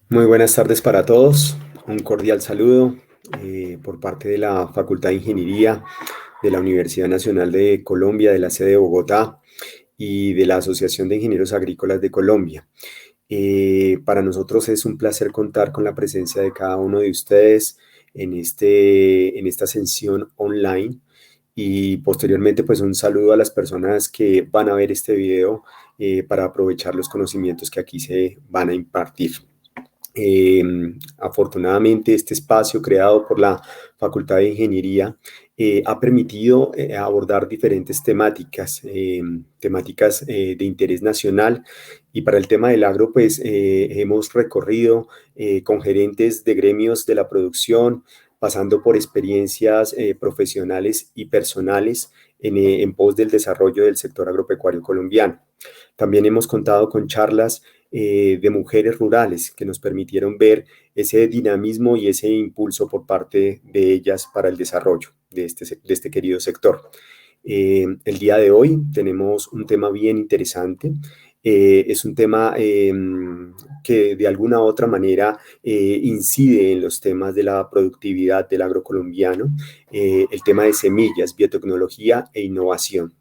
Muy buenas tardes para todos. Un cordial saludo por parte de la Facultad de Ingeniería de la Universidad Nacional de Colombia, de la sede de Bogotá y de la Asociación de Ingenieros Agrícolas de Colombia. Para nosotros es un placer contar con la presencia de cada uno de ustedes en esta sesión online y posteriormente pues un saludo a las personas que van a ver este video para aprovechar los conocimientos que aquí se van a impartir. Eh, Afortunadamente, este espacio creado por la Facultad de Ingeniería ha permitido abordar diferentes temáticas de interés nacional. Y para el tema del agro, pues hemos recorrido con gerentes de gremios de la producción, pasando por experiencias profesionales y personales en pos del desarrollo del sector agropecuario colombiano. También hemos contado con charlas de mujeres rurales que nos permitieron ver ese dinamismo y ese impulso por parte de ellas para el desarrollo de este querido sector. El día de hoy tenemos un tema bien interesante. Es un tema que de alguna u otra manera incide en los temas de la productividad del agrocolombiano, el tema de semillas, biotecnología e innovación.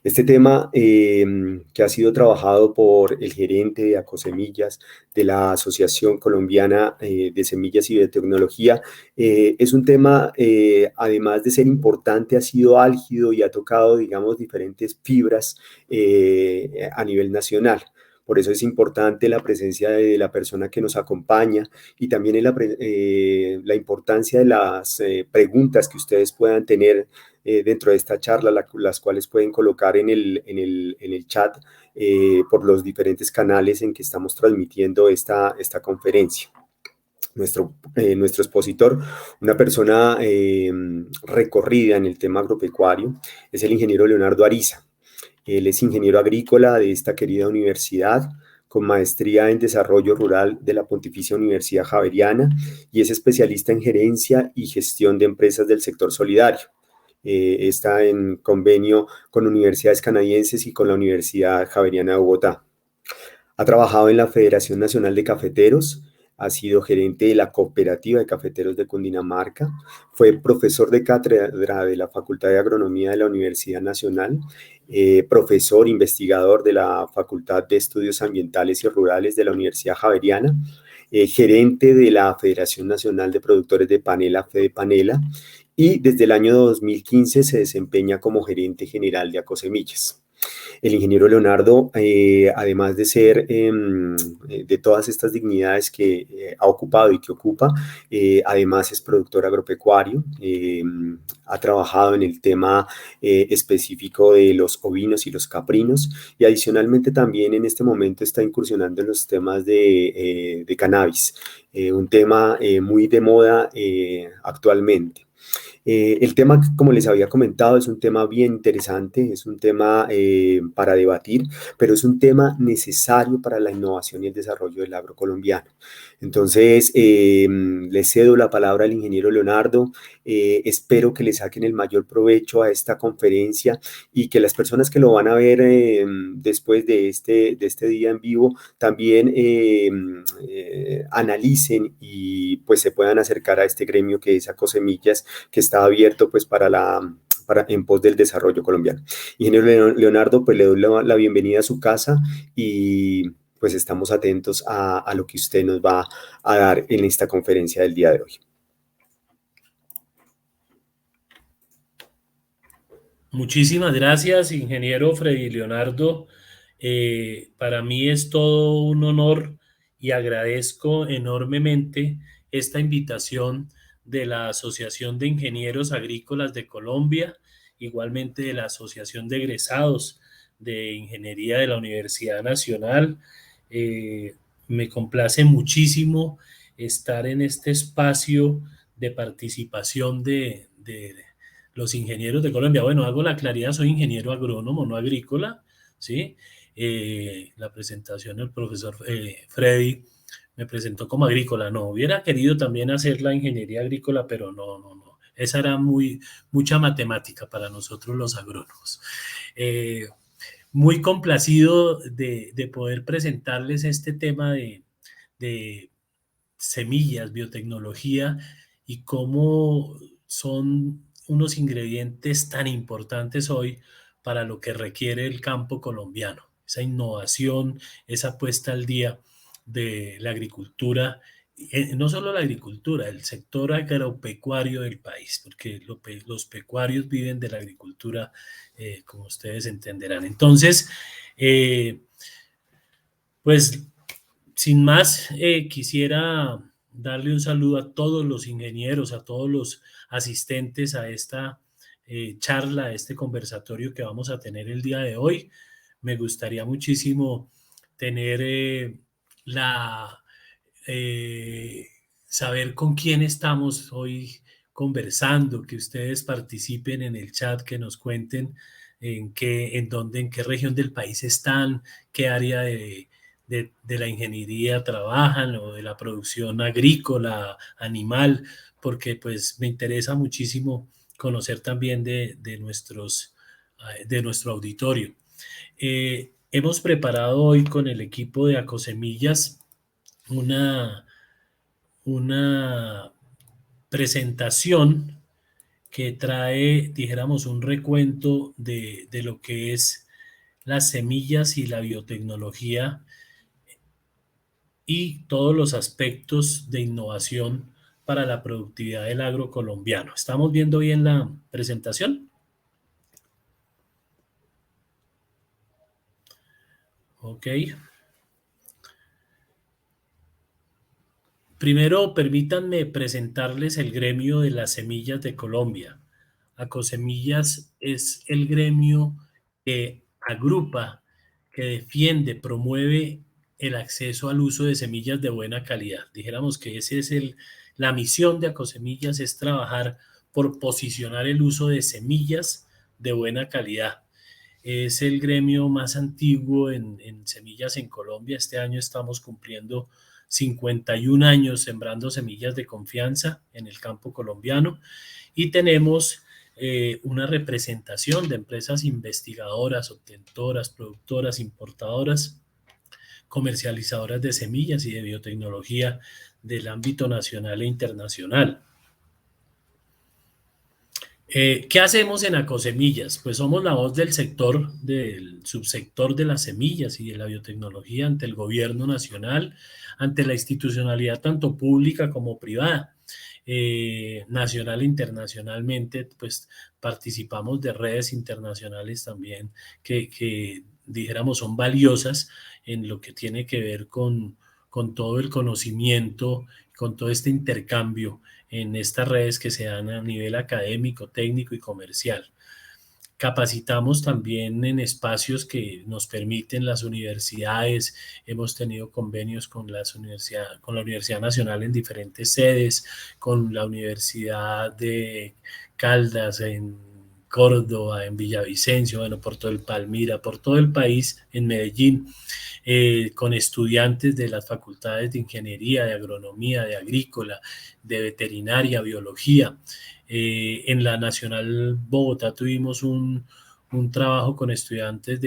Este tema que ha sido trabajado por el gerente de Acosemillas de la Asociación Colombiana de Semillas y Biotecnología es un tema, además de ser importante, ha sido álgido y ha tocado, digamos, diferentes fibras a nivel nacional. Por eso es importante la presencia de la persona que nos acompaña y también la importancia de las preguntas que ustedes puedan tener dentro de esta charla, las cuales pueden colocar en el chat por los diferentes canales en que estamos transmitiendo esta conferencia. Nuestro expositor, una persona recorrida en el tema agropecuario, es el ingeniero Leonardo Ariza. Él es ingeniero agrícola de esta querida universidad, con maestría en desarrollo rural de la Pontificia Universidad Javeriana y es especialista en gerencia y gestión de empresas del sector solidario. Está en convenio con universidades canadienses y con la Universidad Javeriana de Bogotá. Ha trabajado en la Federación Nacional de Cafeteros, ha sido gerente de la Cooperativa de Cafeteros de Cundinamarca, fue profesor de cátedra de la Facultad de Agronomía de la Universidad Nacional, profesor investigador de la Facultad de Estudios Ambientales y Rurales de la Universidad Javeriana, gerente de la Federación Nacional de Productores de Panela, FEDEPANELA, y desde el año 2015 se desempeña como gerente general de Acosemillas. El ingeniero Leonardo, además de ser de todas estas dignidades que ha ocupado y que ocupa, además es productor agropecuario, ha trabajado en el tema específico de los ovinos y los caprinos y adicionalmente también en este momento está incursionando en los temas de cannabis, un tema muy de moda actualmente. El tema, como les había comentado, es un tema bien interesante, es un tema para debatir, pero es un tema necesario para la innovación y el desarrollo del agro colombiano. Entonces, le cedo la palabra al ingeniero Leonardo. Espero que le saquen el mayor provecho a esta conferencia y que las personas que lo van a ver después de este día en vivo también analicen y pues se puedan acercar a este gremio que es Acosemillas, que está abierto pues en pos del desarrollo colombiano. Ingeniero Leonardo, pues le doy la bienvenida a su casa y pues estamos atentos a lo que usted nos va a dar en esta conferencia del día de hoy. Muchísimas gracias, ingeniero Freddy Leonardo. Para mí es todo un honor y agradezco enormemente esta invitación de la Asociación de Ingenieros Agrícolas de Colombia, igualmente de la Asociación de Egresados de Ingeniería de la Universidad Nacional. Eh, Me complace muchísimo estar en este espacio de participación de los ingenieros de Colombia. Bueno, hago la claridad, soy ingeniero agrónomo, no agrícola, ¿sí? La presentación del profesor Freddy me presentó como agrícola. No, hubiera querido también hacer la ingeniería agrícola, pero no. Esa era mucha matemática para nosotros los agrónomos. Eh, Muy complacido de poder presentarles este tema de semillas, biotecnología y cómo son unos ingredientes tan importantes hoy para lo que requiere el campo colombiano. Esa innovación, esa puesta al día de la agricultura, no solo la agricultura, el sector agropecuario del país, porque los pecuarios viven de la agricultura, como ustedes entenderán. Entonces, pues sin más, quisiera darle un saludo a todos los ingenieros, a todos los asistentes a esta charla, a este conversatorio que vamos a tener el día de hoy. Me gustaría muchísimo tener la saber con quién estamos hoy conversando, que ustedes participen en el chat, que nos cuenten en dónde, en qué región del país están, qué área de la ingeniería trabajan o de la producción agrícola, animal, porque pues me interesa muchísimo conocer también de nuestro auditorio. Hemos preparado hoy con el equipo de Acosemillas una presentación que trae, dijéramos, un recuento de lo que es las semillas y la biotecnología y todos los aspectos de innovación para la productividad del agro colombiano. ¿Estamos viendo bien la presentación? Ok. Primero, permítanme presentarles el gremio de las semillas de Colombia. Acosemillas es el gremio que agrupa, que defiende, promueve el acceso al uso de semillas de buena calidad. Dijéramos que ese es la misión de Acosemillas, es trabajar por posicionar el uso de semillas de buena calidad. Es el gremio más antiguo en semillas en Colombia. Este año estamos cumpliendo 51 años sembrando semillas de confianza en el campo colombiano y tenemos una representación de empresas investigadoras, obtentoras, productoras, importadoras, comercializadoras de semillas y de biotecnología del ámbito nacional e internacional. ¿Qué hacemos en Acosemillas? Pues somos la voz del sector, del subsector de las semillas y de la biotecnología ante el gobierno nacional, ante la institucionalidad tanto pública como privada. Nacional e internacionalmente, pues participamos de redes internacionales también que dijéramos son valiosas en lo que tiene que ver con todo el conocimiento, con todo este intercambio en estas redes que se dan a nivel académico, técnico y comercial. Capacitamos también en espacios que nos permiten las universidades. Hemos tenido convenios con la Universidad Nacional en diferentes sedes, con la Universidad de Caldas en Córdoba, en Villavicencio, bueno, por todo el Palmira, por todo el país, en Medellín, con estudiantes de las facultades de ingeniería, de agronomía, de agrícola, de veterinaria, biología. En la Nacional Bogotá tuvimos un trabajo con estudiantes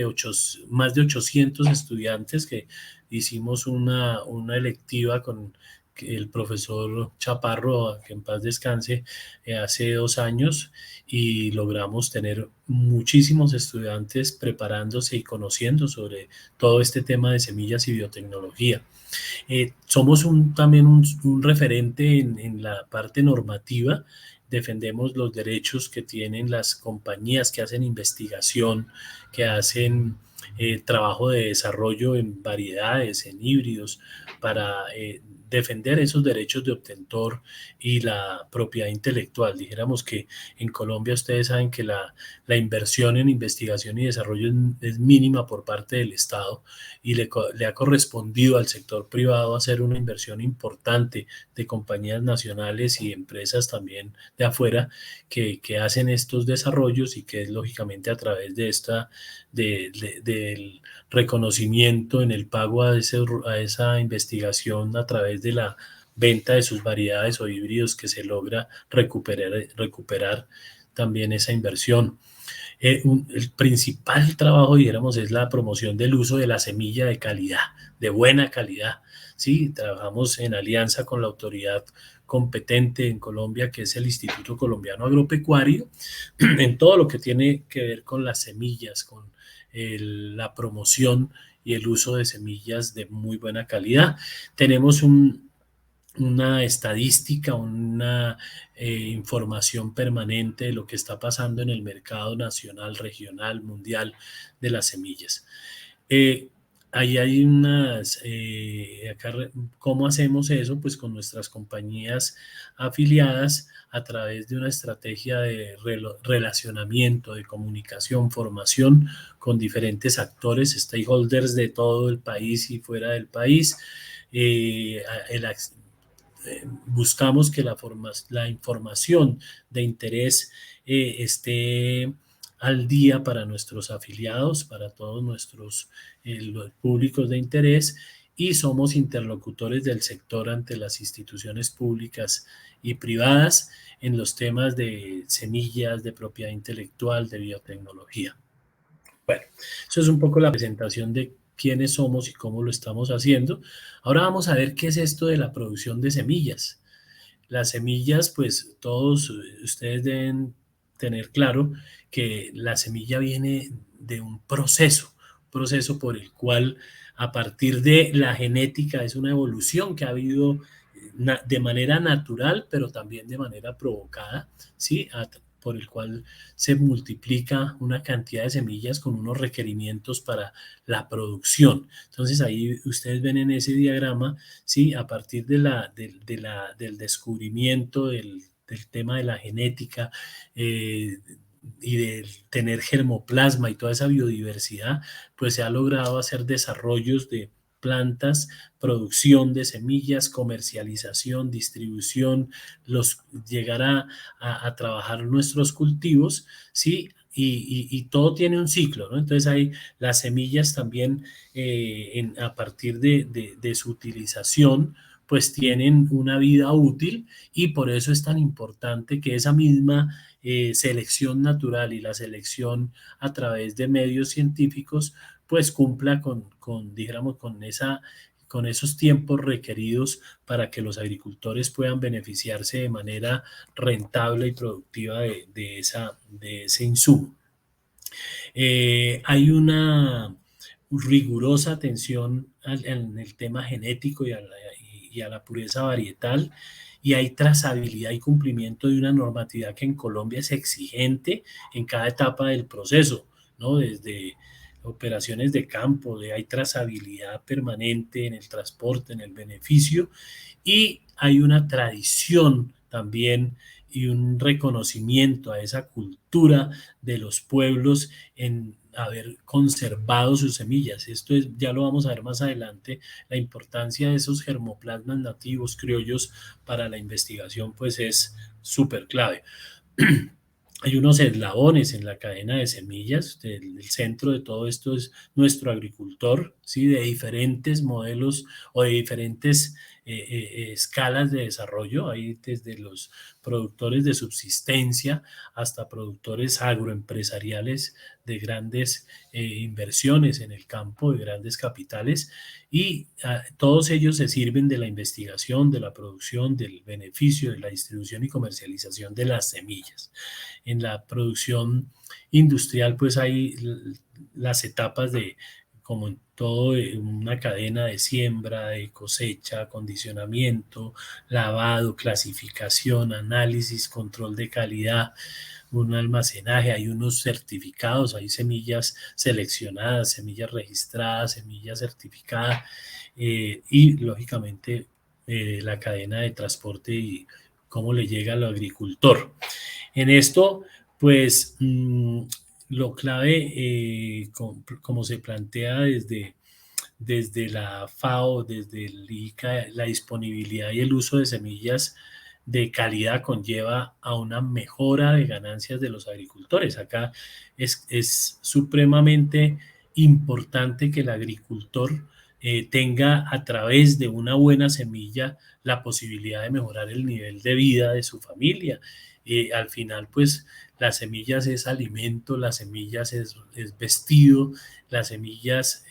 más de 800 estudiantes que hicimos una electiva con el profesor Chaparro, que en paz descanse, hace 2 años y logramos tener muchísimos estudiantes preparándose y conociendo sobre todo este tema de semillas y biotecnología. Somos también un referente en la parte normativa. Defendemos los derechos que tienen las compañías que hacen investigación, que hacen trabajo de desarrollo en variedades, en híbridos, para defender esos derechos de obtentor y la propiedad intelectual. Dijéramos que en Colombia ustedes saben que la inversión en investigación y desarrollo es mínima por parte del Estado y le ha correspondido al sector privado hacer una inversión importante de compañías nacionales y empresas también de afuera que hacen estos desarrollos y que es lógicamente a través de del reconocimiento en el pago a esa investigación a través de la venta de sus variedades o híbridos que se logra recuperar también esa inversión. El principal trabajo, dijéramos, es la promoción del uso de la semilla de calidad, de buena calidad. Sí, trabajamos en alianza con la autoridad competente en Colombia, que es el Instituto Colombiano Agropecuario, en todo lo que tiene que ver con las semillas, con la promoción y el uso de semillas de muy buena calidad. Tenemos una estadística, una información permanente de lo que está pasando en el mercado nacional, regional, mundial de las semillas. Eh, Ahí hay ¿cómo hacemos eso? Pues con nuestras compañías afiliadas a través de una estrategia de relacionamiento, de comunicación, formación con diferentes actores, stakeholders de todo el país y fuera del país. Eh, el, Buscamos que la información de interés esté al día para nuestros afiliados, para todos nuestros los públicos de interés, y somos interlocutores del sector ante las instituciones públicas y privadas en los temas de semillas, de propiedad intelectual, de biotecnología. Bueno, eso es un poco la presentación de quiénes somos y cómo lo estamos haciendo. Ahora vamos a ver qué es esto de la producción de semillas. Las semillas, pues todos ustedes deben tener claro que la semilla viene de un proceso por el cual a partir de la genética es una evolución que ha habido de manera natural, pero también de manera provocada, ¿sí? Por el cual se multiplica una cantidad de semillas con unos requerimientos para la producción. Entonces ahí ustedes ven en ese diagrama, ¿sí? A partir del descubrimiento del tema de la genética y de tener germoplasma y toda esa biodiversidad, pues se ha logrado hacer desarrollos de plantas, producción de semillas, comercialización, distribución, llegar a trabajar nuestros cultivos, ¿sí? Y todo tiene un ciclo, ¿no? Entonces hay las semillas también a partir de su utilización, pues tienen una vida útil, y por eso es tan importante que esa misma selección natural y la selección a través de medios científicos pues cumpla dijéramos, con esos tiempos requeridos para que los agricultores puedan beneficiarse de manera rentable y productiva de ese insumo. Hay una rigurosa atención en el tema genético y a la pureza varietal, y hay trazabilidad y cumplimiento de una normatividad que en Colombia es exigente en cada etapa del proceso, ¿no? Desde operaciones de campo, hay trazabilidad permanente en el transporte, en el beneficio, y hay una tradición también y un reconocimiento a esa cultura de los pueblos en haber conservado sus semillas. Esto ya lo vamos a ver más adelante, la importancia de esos germoplasmas nativos criollos para la investigación pues es súper clave. Hay unos eslabones en la cadena de semillas. El centro de todo esto es nuestro agricultor, ¿sí? De diferentes modelos o de diferentes escalas de desarrollo. Hay desde los productores de subsistencia hasta productores agroempresariales de grandes inversiones en el campo, de grandes capitales, y todos ellos se sirven de la investigación, de la producción, del beneficio, de la distribución y comercialización de las semillas. En la producción industrial, pues hay las etapas como en todo, una cadena de siembra, de cosecha, acondicionamiento, lavado, clasificación, análisis, control de calidad, un almacenaje, hay unos certificados, hay semillas seleccionadas, semillas registradas, semillas certificadas, y lógicamente la cadena de transporte y cómo le llega al agricultor. En esto, pues, lo clave, como se plantea desde la FAO, desde el ICA, la disponibilidad y el uso de semillas de calidad conlleva a una mejora de ganancias de los agricultores. Acá es supremamente importante que el agricultor tenga a través de una buena semilla la posibilidad de mejorar el nivel de vida de su familia. Al final, pues las semillas es alimento, las semillas es vestido, las semillas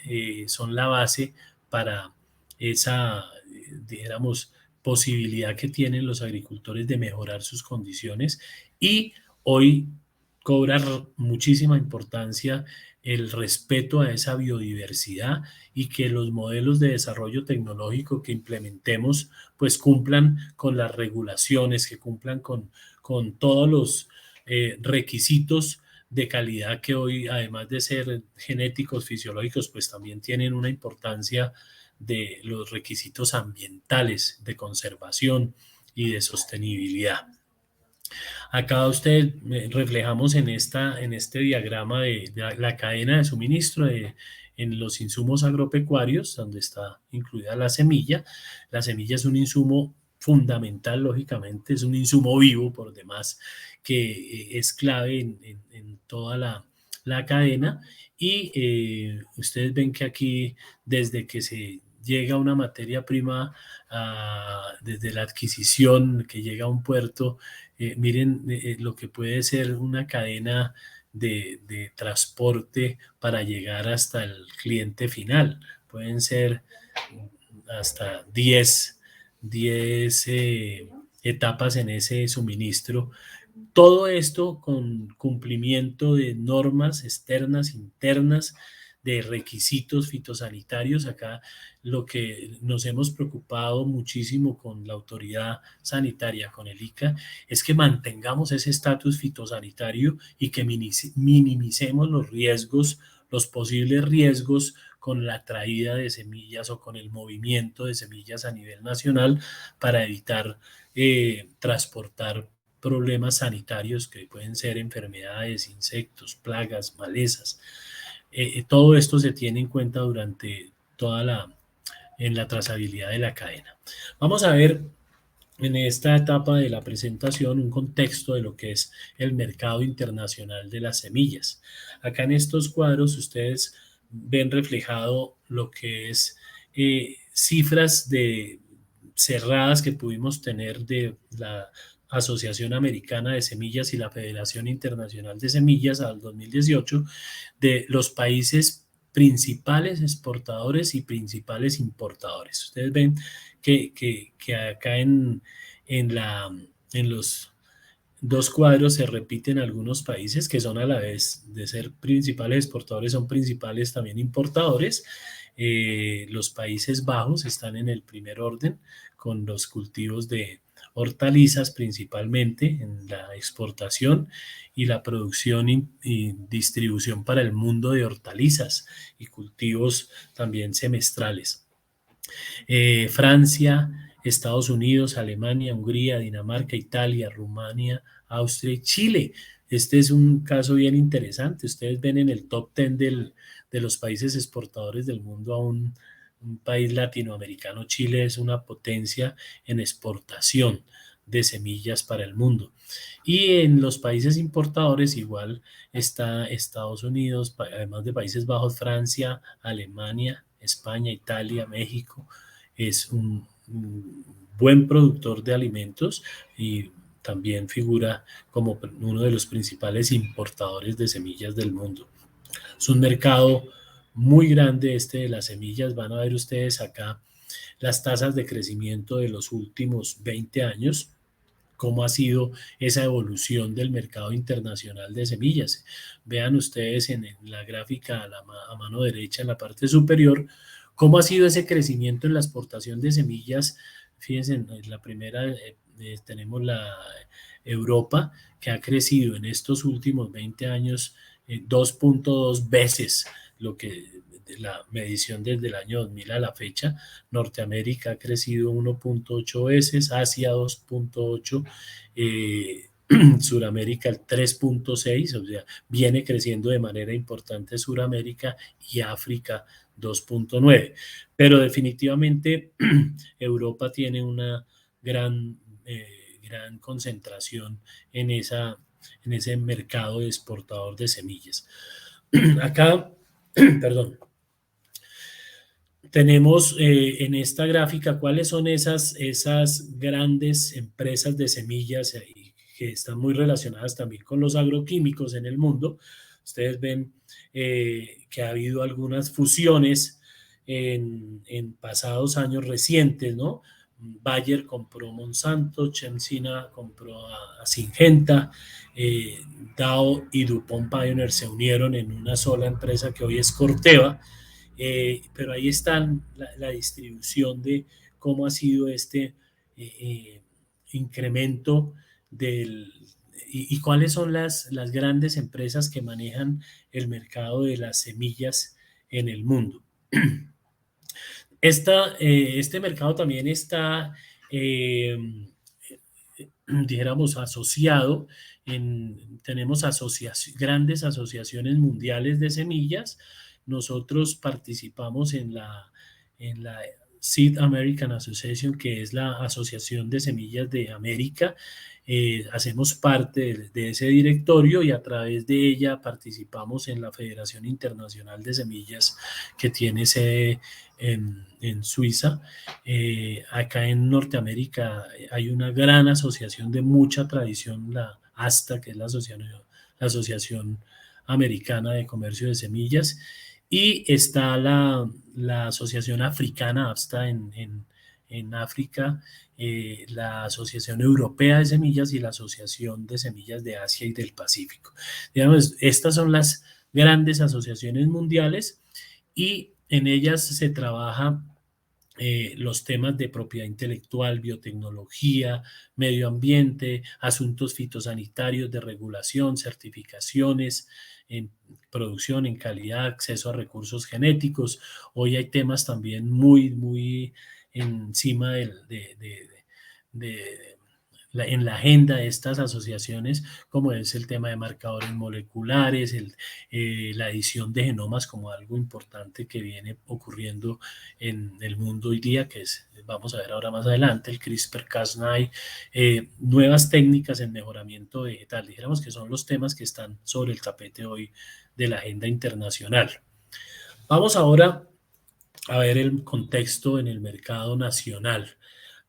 son la base para esa, dijéramos, posibilidad que tienen los agricultores de mejorar sus condiciones y hoy cobra muchísima importancia el respeto a esa biodiversidad y que los modelos de desarrollo tecnológico que implementemos pues cumplan con las regulaciones, que cumplan con todos los requisitos de calidad que hoy, además de ser genéticos, fisiológicos, pues también tienen una importancia de los requisitos ambientales, de conservación y de sostenibilidad. Acá ustedes reflejamos en este diagrama de la cadena de suministro en los insumos agropecuarios, donde está incluida la semilla. La semilla es un insumo fundamental, lógicamente, es un insumo vivo por demás, que es clave en toda la cadena. Y ustedes ven que aquí, desde que se llega una materia prima, desde la adquisición, que llega a un puerto, miren lo que puede ser una cadena de transporte para llegar hasta el cliente final. Pueden ser hasta 10 etapas en ese suministro. Todo esto con cumplimiento de normas externas, internas, de requisitos fitosanitarios. Acá lo que nos hemos preocupado muchísimo con la autoridad sanitaria, con el ICA, es que mantengamos ese estatus fitosanitario y que minimicemos los riesgos, los posibles riesgos con la traída de semillas o con el movimiento de semillas a nivel nacional para evitar transportar problemas sanitarios que pueden ser enfermedades, insectos, plagas, malezas. Todo esto se tiene en cuenta durante en la trazabilidad de la cadena. Vamos a ver en esta etapa de la presentación un contexto de lo que es el mercado internacional de las semillas. Acá en estos cuadros ustedes ven reflejado lo que es cifras cerradas que pudimos tener de la Asociación Americana de Semillas y la Federación Internacional de Semillas al 2018 de los países principales exportadores y principales importadores. Ustedes ven que acá en los dos cuadros se repiten algunos países que son a la vez de ser principales exportadores, son principales también importadores. Los Países Bajos están en el primer orden con los cultivos de hortalizas principalmente en la exportación y la producción y distribución para el mundo de hortalizas y cultivos también semestrales. Francia, Estados Unidos, Alemania, Hungría, Dinamarca, Italia, Rumania, Austria y Chile. Este es un caso bien interesante. Ustedes ven en el top 10 de los países exportadores del mundo a un país latinoamericano. Chile es una potencia en exportación de semillas para el mundo. Y en los países importadores igual está Estados Unidos, además de Países Bajos, Francia, Alemania, España, Italia, México. Es un buen productor de alimentos y también figura como uno de los principales importadores de semillas del mundo. Es un mercado muy grande este de las semillas. Van a ver ustedes acá las tasas de crecimiento de los últimos 20 años, cómo ha sido esa evolución del mercado internacional de semillas. Vean ustedes en la gráfica a mano derecha, en la parte superior, cómo ha sido ese crecimiento en la exportación de semillas. Fíjense, en la primera tenemos la Europa, que ha crecido en estos últimos 20 años 2.2 veces lo que la medición desde el año 2000 a la fecha. Norteamérica ha crecido 1.8 veces, Asia 2.8, Suramérica el 3.6, o sea, viene creciendo de manera importante Suramérica y África 2.9. Pero definitivamente Europa tiene una gran concentración en ese mercado de exportador de semillas. Acá, perdón, Tenemos en esta gráfica cuáles son esas grandes empresas de semillas que están muy relacionadas también con los agroquímicos en el mundo. Ustedes ven que ha habido algunas fusiones en pasados años recientes, ¿no? Bayer compró Monsanto, Chemsina compró a Syngenta, eh, Dow y DuPont Pioneer se unieron en una sola empresa que hoy es Corteva. Pero ahí está la distribución de cómo ha sido este incremento del, y cuáles son las grandes empresas que manejan el mercado de las semillas en el mundo. Este mercado también está, dijéramos, asociado, tenemos grandes asociaciones mundiales de semillas. Nosotros participamos en la Seed American Association, que es la Asociación de Semillas de América. Hacemos parte de ese directorio y a través de ella participamos en la Federación Internacional de Semillas, que tiene sede en Suiza. Acá en Norteamérica hay una gran asociación de mucha tradición, la ASTA, que es la Asociación Americana de Comercio de Semillas, y está la Asociación Africana, AFSTA, en África, la Asociación Europea de Semillas y la Asociación de Semillas de Asia y del Pacífico. Digamos, estas son las grandes asociaciones mundiales y en ellas se trabaja los temas de propiedad intelectual, biotecnología, medio ambiente, asuntos fitosanitarios, de regulación, certificaciones en producción, en calidad, acceso a recursos genéticos. Hoy hay temas también muy, muy encima de en la agenda de estas asociaciones, como es el tema de marcadores moleculares, la edición de genomas como algo importante que viene ocurriendo en el mundo hoy día, que es, vamos a ver ahora más adelante, el CRISPR-Cas9, nuevas técnicas en mejoramiento vegetal. Dijéramos que son los temas que están sobre el tapete hoy de la agenda internacional. Vamos ahora a ver el contexto en el mercado nacional.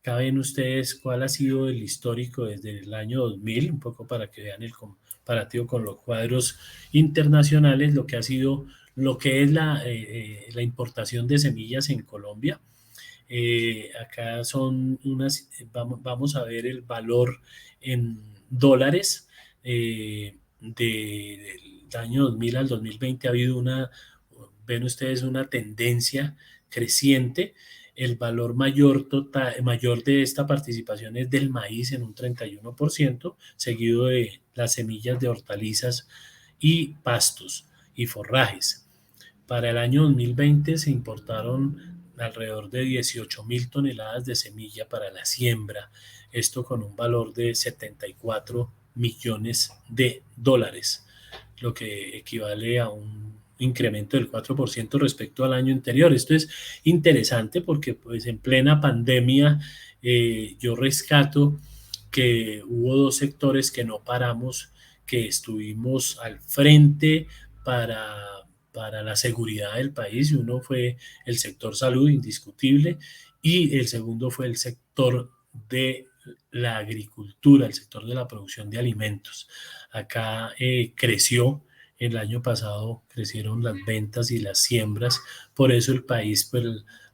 Acá ven ustedes cuál ha sido el histórico desde el año 2000, un poco para que vean el comparativo con los cuadros internacionales, lo que ha sido, lo que es la importación de semillas en Colombia. Acá son vamos a ver el valor en dólares. Del año 2000 al 2020 ha habido ven ustedes una tendencia creciente. El valor mayor de esta participación es del maíz en un 31%, seguido de las semillas de hortalizas y pastos y forrajes. Para el año 2020 se importaron alrededor de 18.000 toneladas de semilla para la siembra, esto con un valor de 74 millones de dólares, lo que equivale a un incremento del 4% respecto al año anterior. Esto es interesante porque pues en plena pandemia yo rescato que hubo dos sectores que no paramos, que estuvimos al frente para, para la seguridad del país. Uno fue el sector salud, indiscutible, y el segundo fue el sector de la agricultura, el sector de la producción de alimentos. Acá creció. El año pasado crecieron las ventas y las siembras, por eso el país pues,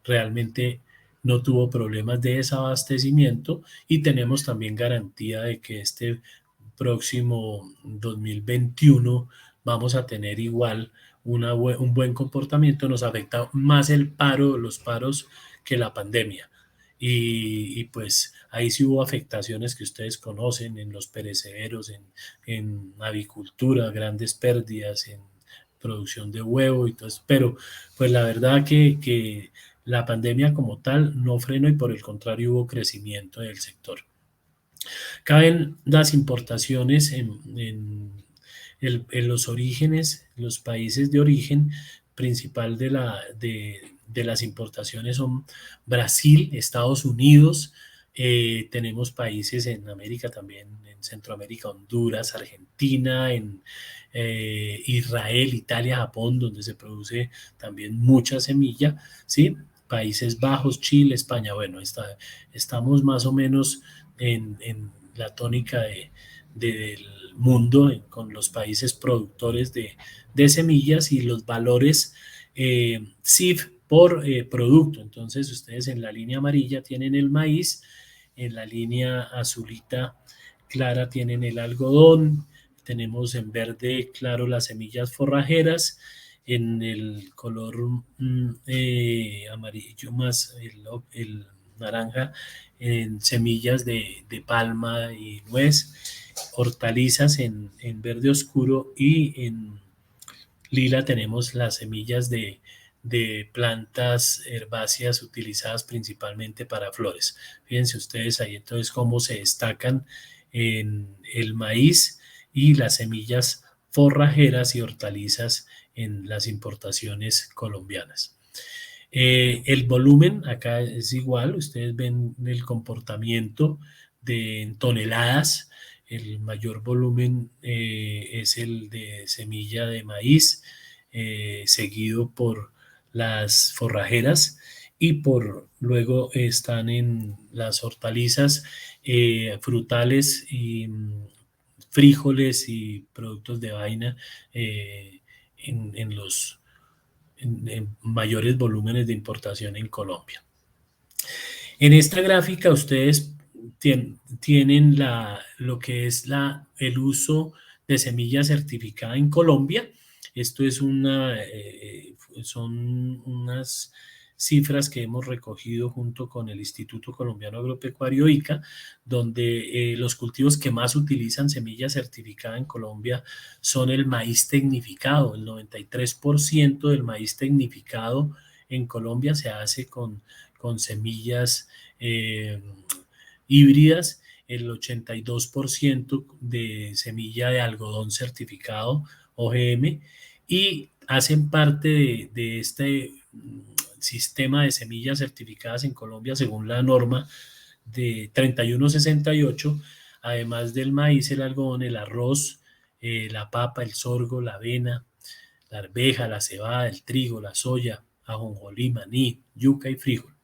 realmente no tuvo problemas de desabastecimiento y tenemos también garantía de que este próximo 2021 vamos a tener igual un buen comportamiento. Nos afecta más los paros que la pandemia. Pues ahí sí hubo afectaciones que ustedes conocen en los perecederos, en avicultura, grandes pérdidas, en producción de huevo y todo eso. Pero pues la verdad que la pandemia como tal no frenó y por el contrario hubo crecimiento del sector. Caben las importaciones en los orígenes, los países de origen principal de las importaciones son Brasil, Estados Unidos, tenemos países en América también, en Centroamérica, Honduras, Argentina, en Israel, Italia, Japón, donde se produce también mucha semilla, ¿sí? Países Bajos, Chile, España. Bueno, estamos más o menos en la tónica del mundo con los países productores de semillas y los valores CIF por producto. Entonces, ustedes en la línea amarilla tienen el maíz, en la línea azulita clara tienen el algodón, tenemos en verde claro las semillas forrajeras, en el color amarillo más el naranja en semillas de palma y nuez, hortalizas en verde oscuro y en lila tenemos las semillas de plantas herbáceas utilizadas principalmente para flores. Fíjense ustedes ahí entonces cómo se destacan en el maíz y las semillas forrajeras y hortalizas en las importaciones colombianas. El volumen acá es igual, ustedes ven el comportamiento de toneladas, el mayor volumen es el de semilla de maíz, seguido por las forrajeras y luego están en las hortalizas, frutales y frijoles y productos de vaina en los en mayores volúmenes de importación en Colombia. En esta gráfica ustedes tienen lo que es el uso de semilla certificada en Colombia. Esto es son unas cifras que hemos recogido junto con el Instituto Colombiano Agropecuario ICA, donde los cultivos que más utilizan semilla certificada en Colombia son el maíz tecnificado. El 93% del maíz tecnificado en Colombia se hace con semillas híbridas, el 82% de semilla de algodón certificado OGM, y hacen parte de este sistema de semillas certificadas en Colombia según la norma de 3168, además del maíz, el algodón, el arroz, la papa, el sorgo, la avena, la arveja, la cebada, el trigo, la soya, ajonjolí, maní, yuca y frijol.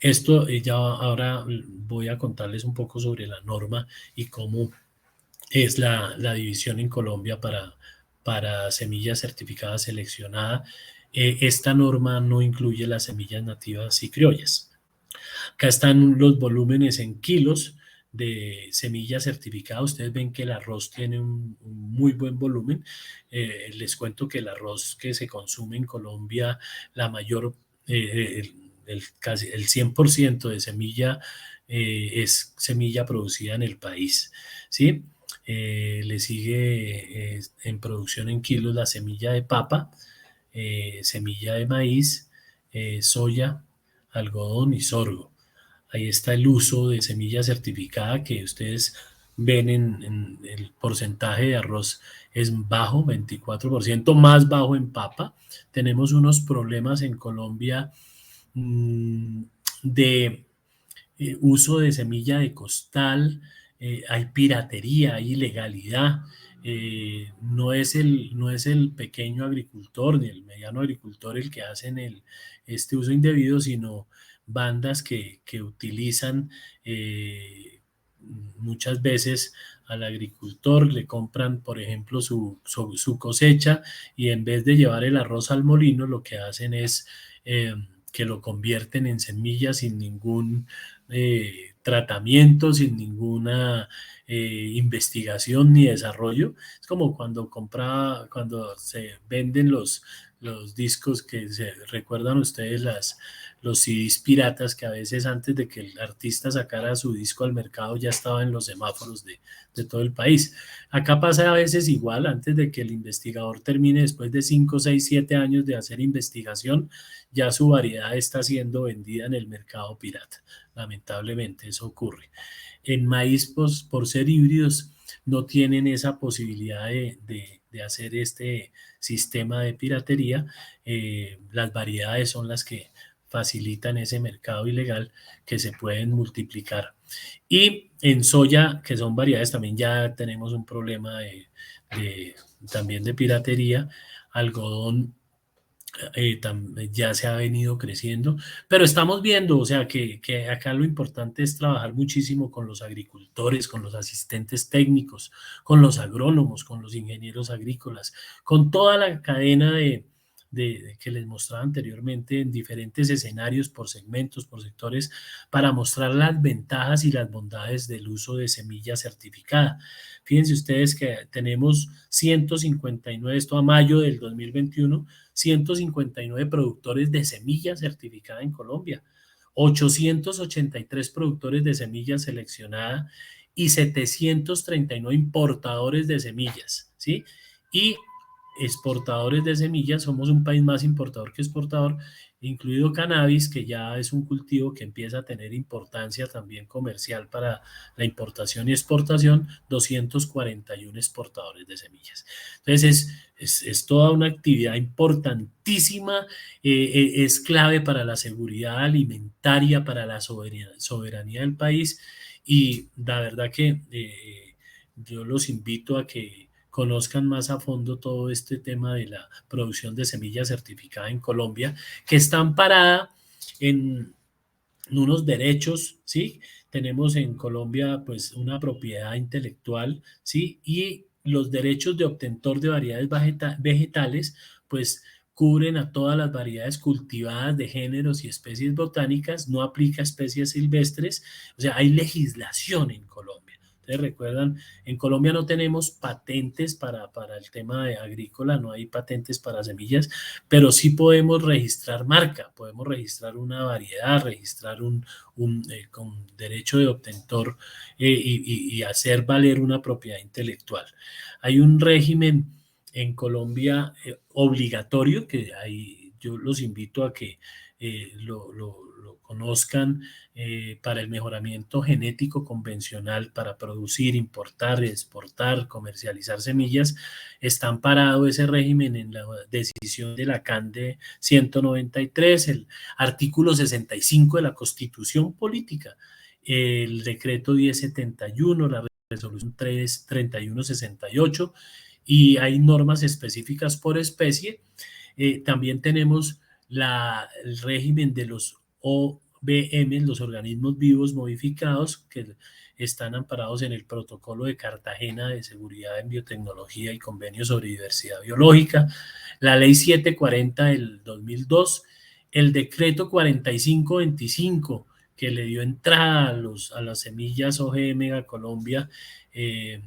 Esto ya ahora voy a contarles un poco sobre la norma y cómo es la división en Colombia para semillas certificadas seleccionadas. Esta norma no incluye las semillas nativas y criollas. Acá están los volúmenes en kilos de semilla certificada. Ustedes ven que el arroz tiene un muy buen volumen. Les cuento que el arroz que se consume en Colombia, la mayor, casi el 100% de semilla es semilla producida en el país, ¿sí? Le sigue en producción en kilos la semilla de papa, semilla de maíz, soya, algodón y sorgo. Ahí está el uso de semilla certificada que ustedes ven en el porcentaje de arroz es bajo, 24%, más bajo en papa. Tenemos unos problemas en Colombia de uso de semilla de costal, hay piratería, hay ilegalidad. No es el pequeño agricultor ni el mediano agricultor el que hacen este uso indebido, sino bandas que utilizan muchas veces al agricultor, le compran, por ejemplo, su cosecha, y en vez de llevar el arroz al molino, lo que hacen es que lo convierten en semillas sin ningún tratamiento, sin ninguna investigación ni desarrollo. Es como cuando se venden los discos que se recuerdan ustedes, los CDs piratas, que a veces antes de que el artista sacara su disco al mercado ya estaba en los semáforos de todo el país. Acá pasa a veces igual, antes de que el investigador termine, después de 5, 6, 7 años de hacer investigación, ya su variedad está siendo vendida en el mercado pirata. Lamentablemente eso ocurre. En maíz, pues, por ser híbridos, no tienen esa posibilidad de hacer este sistema de piratería. Las variedades son las que facilitan ese mercado ilegal, que se pueden multiplicar. Y en soya, que son variedades, también ya tenemos un problema también de piratería. Algodón ya se ha venido creciendo, pero estamos viendo, o sea, que acá lo importante es trabajar muchísimo con los agricultores, con los asistentes técnicos, con los agrónomos, con los ingenieros agrícolas, con toda la cadena que les mostraba anteriormente en diferentes escenarios, por segmentos, por sectores, para mostrar las ventajas y las bondades del uso de semilla certificada. Fíjense ustedes que tenemos 159, esto a mayo del 2021, 159 productores de semilla certificada en Colombia, 883 productores de semilla seleccionada y 739 importadores de semillas, ¿sí? Y exportadores de semillas, somos un país más importador que exportador, incluido cannabis, que ya es un cultivo que empieza a tener importancia también comercial para la importación y exportación, 241 exportadores de semillas. Entonces, es toda una actividad importantísima, es clave para la seguridad alimentaria, para la soberanía del país, y la verdad que yo los invito a que conozcan más a fondo todo este tema de la producción de semilla certificada en Colombia, que está amparada en unos derechos, ¿sí? Tenemos en Colombia pues una propiedad intelectual, ¿sí? Y los derechos de obtentor de variedades vegetales pues cubren a todas las variedades cultivadas de géneros y especies botánicas, no aplica a especies silvestres, o sea, hay legislación en Colombia. Ustedes recuerdan, en Colombia no tenemos patentes para el tema de agrícola, no hay patentes para semillas, pero sí podemos registrar marca, podemos registrar una variedad, registrar con derecho de obtentor y hacer valer una propiedad intelectual. Hay un régimen en Colombia obligatorio que ahí yo los invito a que lo conozcan, para el mejoramiento genético convencional, para producir, importar, exportar, comercializar semillas. Está amparado ese régimen en la decisión de la CANDE 193, el artículo 65 de la Constitución Política, el decreto 1071, la resolución 3168, y hay normas específicas por especie. También tenemos el régimen de los OVM, los organismos vivos modificados, que están amparados en el Protocolo de Cartagena de Seguridad en Biotecnología y Convenio sobre Diversidad Biológica, la Ley 740 del 2002, el Decreto 4525, que le dio entrada a las semillas OGM a Colombia, eh,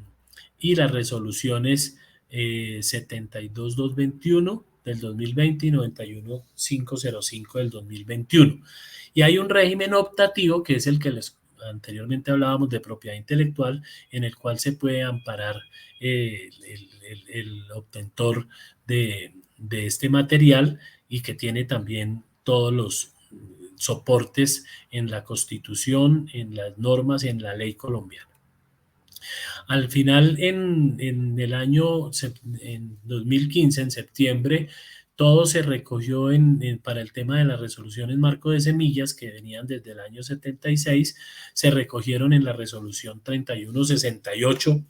y las resoluciones 72221 del 2020 y 91505 del 2021. Y hay un régimen optativo, que es el que les anteriormente hablábamos, de propiedad intelectual, en el cual se puede amparar el obtentor de este material, y que tiene también todos los soportes en la Constitución, en las normas, en la ley colombiana. Al final, en el año en 2015, en septiembre, todo se recogió para el tema de las resoluciones marco de semillas que venían desde el año 76, se recogieron en la resolución 3168,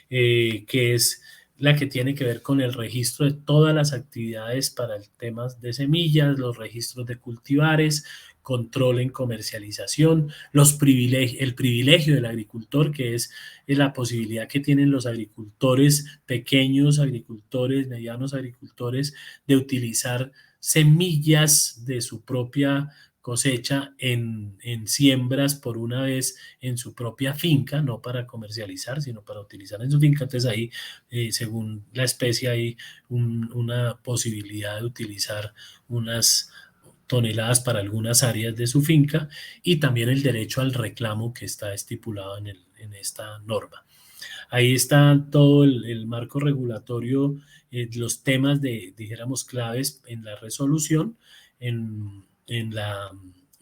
que es la que tiene que ver con el registro de todas las actividades para el tema de semillas, los registros de cultivares, control en comercialización, el privilegio del agricultor, que es la posibilidad que tienen los agricultores, pequeños agricultores, medianos agricultores, de utilizar semillas de su propia cosecha en siembras por una vez en su propia finca, no para comercializar, sino para utilizar en su finca. Entonces ahí, según la especie, hay una posibilidad de utilizar unas toneladas para algunas áreas de su finca, y también el derecho al reclamo que está estipulado en esta norma. Ahí está todo el marco regulatorio, los temas dijéramos, claves en la resolución,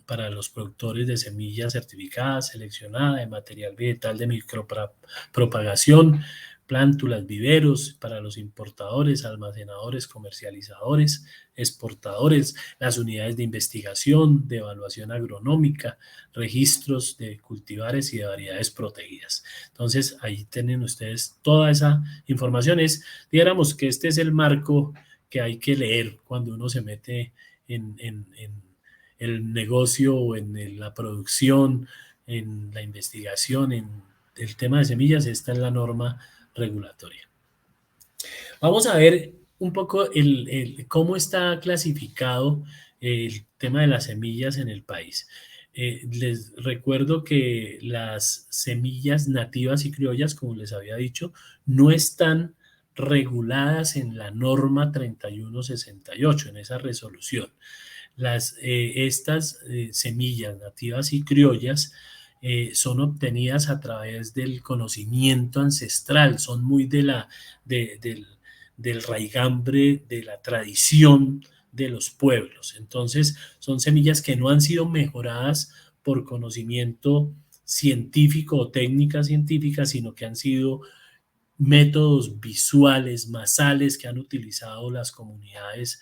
para los productores de semillas certificadas, seleccionada, de material vegetal de micropropagación, plántulas, viveros, para los importadores, almacenadores, comercializadores, exportadores, las unidades de investigación, de evaluación agronómica, registros de cultivares y de variedades protegidas. Entonces, ahí tienen ustedes toda esa información. Dijéramos que este es el marco que hay que leer cuando uno se mete en el negocio o en la producción, en la investigación, en el tema de semillas. Esta es la norma regulatoria. Vamos a ver un poco cómo está clasificado el tema de las semillas en el país. Les recuerdo que las semillas nativas y criollas, como les había dicho, no están reguladas en la norma 3168, en esa resolución. Estas semillas nativas y criollas son obtenidas a través del conocimiento ancestral, son muy del raigambre, de la tradición de los pueblos. Entonces, son semillas que no han sido mejoradas por conocimiento científico o técnica científica, sino que han sido métodos visuales, masales que han utilizado las comunidades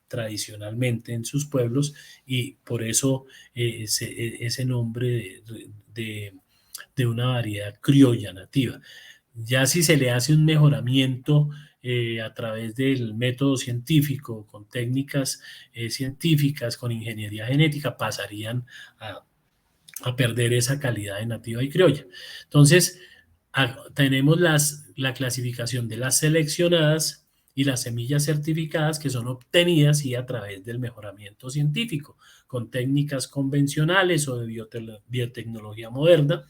tradicionalmente en sus pueblos, y por eso ese nombre de una variedad criolla nativa. Ya si se le hace un mejoramiento a través del método científico, con técnicas científicas, con ingeniería genética, pasarían a, a perder esa calidad de nativa y criolla. Entonces, tenemos la clasificación de las seleccionadas y las semillas certificadas, que son obtenidas y a través del mejoramiento científico, con técnicas convencionales o de biotecnología moderna,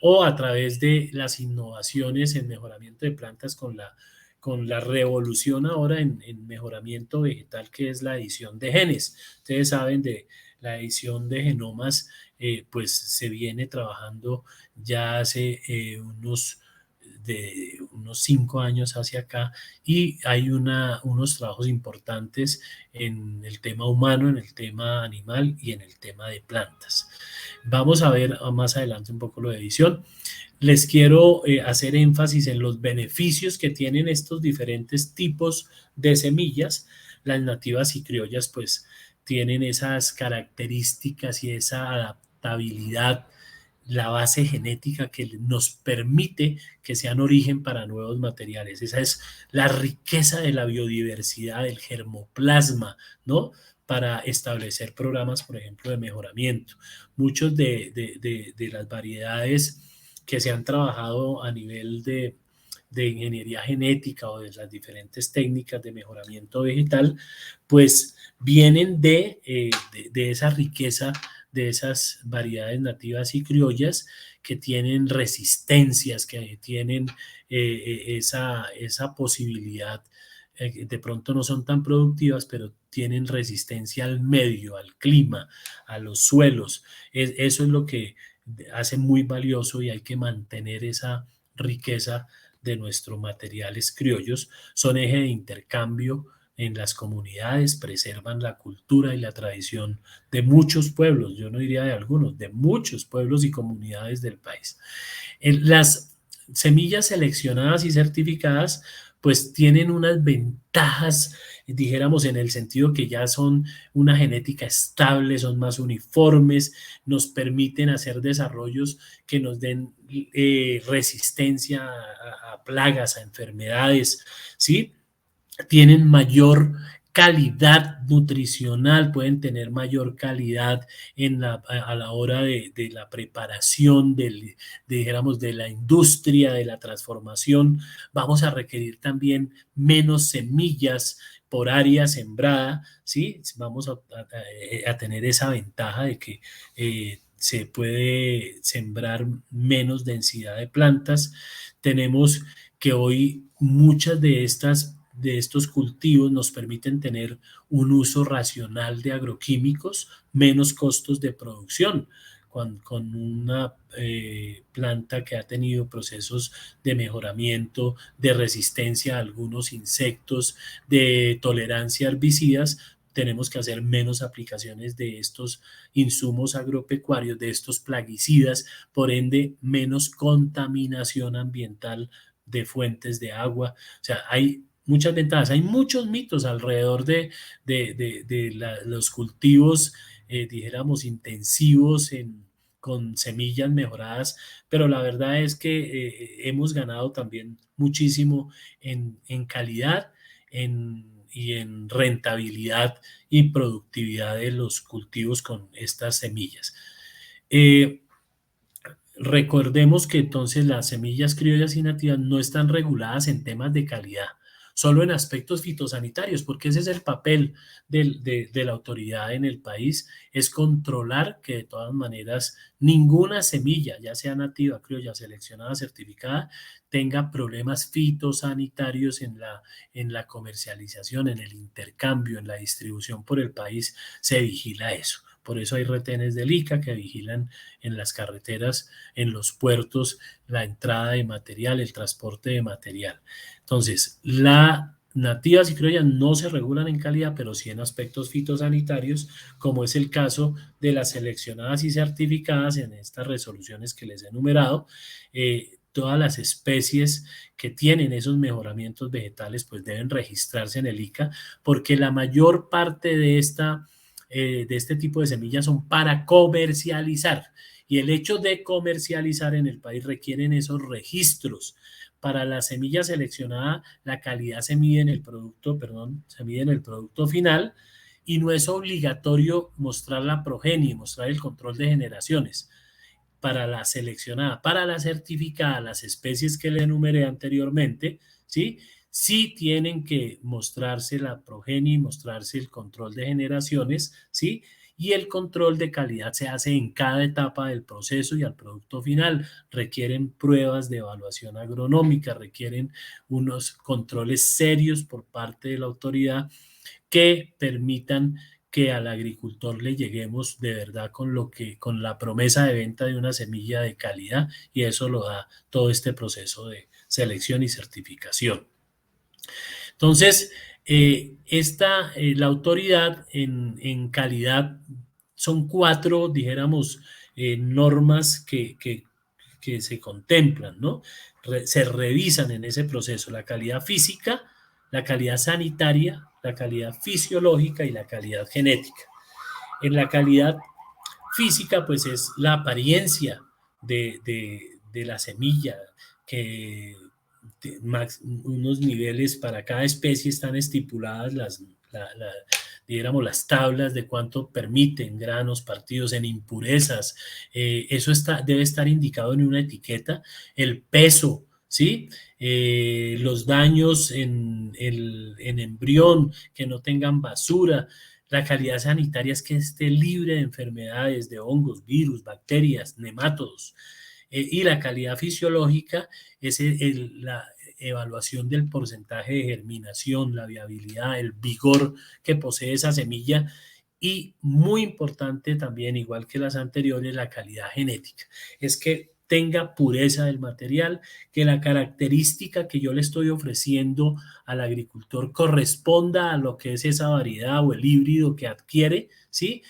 o a través de las innovaciones en mejoramiento de plantas con la revolución ahora en mejoramiento vegetal, que es la edición de genes. Ustedes saben de la edición de genomas, pues se viene trabajando ya hace unos 5 años hacia acá, y hay unos trabajos importantes en el tema humano, en el tema animal y en el tema de plantas. Vamos a ver más adelante un poco lo de edición. Les quiero hacer énfasis en los beneficios que tienen estos diferentes tipos de semillas. Las nativas y criollas pues tienen esas características y esa adaptabilidad, la base genética que nos permite que sean origen para nuevos materiales. Esa es la riqueza de la biodiversidad, del germoplasma, ¿no? Para establecer programas, por ejemplo, de mejoramiento. Muchos de las variedades que se han trabajado a nivel de ingeniería genética o de las diferentes técnicas de mejoramiento vegetal, pues vienen de esa riqueza de esas variedades nativas y criollas, que tienen resistencias, que tienen esa posibilidad. De pronto no son tan productivas, pero tienen resistencia al medio, al clima, a los suelos. Eso es lo que hace muy valioso, y hay que mantener esa riqueza de nuestros materiales criollos. Son eje de intercambio en las comunidades, preservan la cultura y la tradición de muchos pueblos, yo no diría de algunos, de muchos pueblos y comunidades del país. Las semillas seleccionadas y certificadas pues tienen unas ventajas, dijéramos, en el sentido que ya son una genética estable, son más uniformes, nos permiten hacer desarrollos que nos den resistencia a plagas, a enfermedades, ¿sí? Tienen mayor calidad nutricional, pueden tener mayor calidad a la hora de la preparación, dijéramos, de la industria, de la transformación. Vamos a requerir también menos semillas por área sembrada, ¿sí? Vamos a tener esa ventaja de que se puede sembrar menos densidad de plantas. Tenemos que hoy muchas de estos cultivos nos permiten tener un uso racional de agroquímicos, menos costos de producción, con una planta que ha tenido procesos de mejoramiento, de resistencia a algunos insectos, de tolerancia a herbicidas. Tenemos que hacer menos aplicaciones de estos insumos agropecuarios, de estos plaguicidas, por ende menos contaminación ambiental de fuentes de agua. O sea, hay muchas ventajas. Hay muchos mitos alrededor de los cultivos, dijéramos, intensivos con semillas mejoradas, pero la verdad es que hemos ganado también muchísimo en calidad, y en rentabilidad y productividad de los cultivos con estas semillas. Recordemos que entonces las semillas criollas y nativas no están reguladas en temas de calidad, solo en aspectos fitosanitarios, porque ese es el papel de la autoridad en el país, es controlar que de todas maneras ninguna semilla, ya sea nativa, criolla, seleccionada, certificada, tenga problemas fitosanitarios en la comercialización, en el intercambio, en la distribución por el país, se vigila eso. Por eso hay retenes del ICA que vigilan en las carreteras, en los puertos, la entrada de material, el transporte de material. Entonces, las nativas y criollas no se regulan en calidad, pero sí en aspectos fitosanitarios, como es el caso de las seleccionadas y certificadas en estas resoluciones que les he enumerado. Todas las especies que tienen esos mejoramientos vegetales pues deben registrarse en el ICA, porque la mayor parte de este tipo de semillas son para comercializar, y el hecho de comercializar en el país requieren esos registros. Para la semilla seleccionada, la calidad se mide en el producto, se mide en el producto final, y no es obligatorio mostrar la progenie, mostrar el control de generaciones. Para la seleccionada, para la certificada, las especies que le enumeré anteriormente, ¿sí? Sí tienen que mostrarse la progenie, mostrarse el control de generaciones, ¿sí? Y el control de calidad se hace en cada etapa del proceso y al producto final. Requieren pruebas de evaluación agronómica, requieren unos controles serios por parte de la autoridad que permitan que al agricultor le lleguemos de verdad con la promesa de venta de una semilla de calidad, y eso lo da todo este proceso de selección y certificación. Entonces, la autoridad en calidad son 4, dijéramos, normas que se contemplan, ¿no? Se revisan en ese proceso: la calidad física, la calidad sanitaria, la calidad fisiológica y la calidad genética. En la calidad física, pues es la apariencia de la semilla, que unos niveles para cada especie están estipuladas digamos, las tablas de cuánto permiten granos partidos en impurezas. Eso debe estar indicado en una etiqueta. El peso, ¿sí? Los daños en embrión, que no tengan basura. La calidad sanitaria es que esté libre de enfermedades, de hongos, virus, bacterias, nemátodos. Y la calidad fisiológica es la evaluación del porcentaje de germinación, la viabilidad, el vigor que posee esa semilla, y muy importante también, igual que las anteriores, la calidad genética. Es que tenga pureza del material, que la característica que yo le estoy ofreciendo al agricultor corresponda a lo que es esa variedad o el híbrido que adquiere, ¿sí?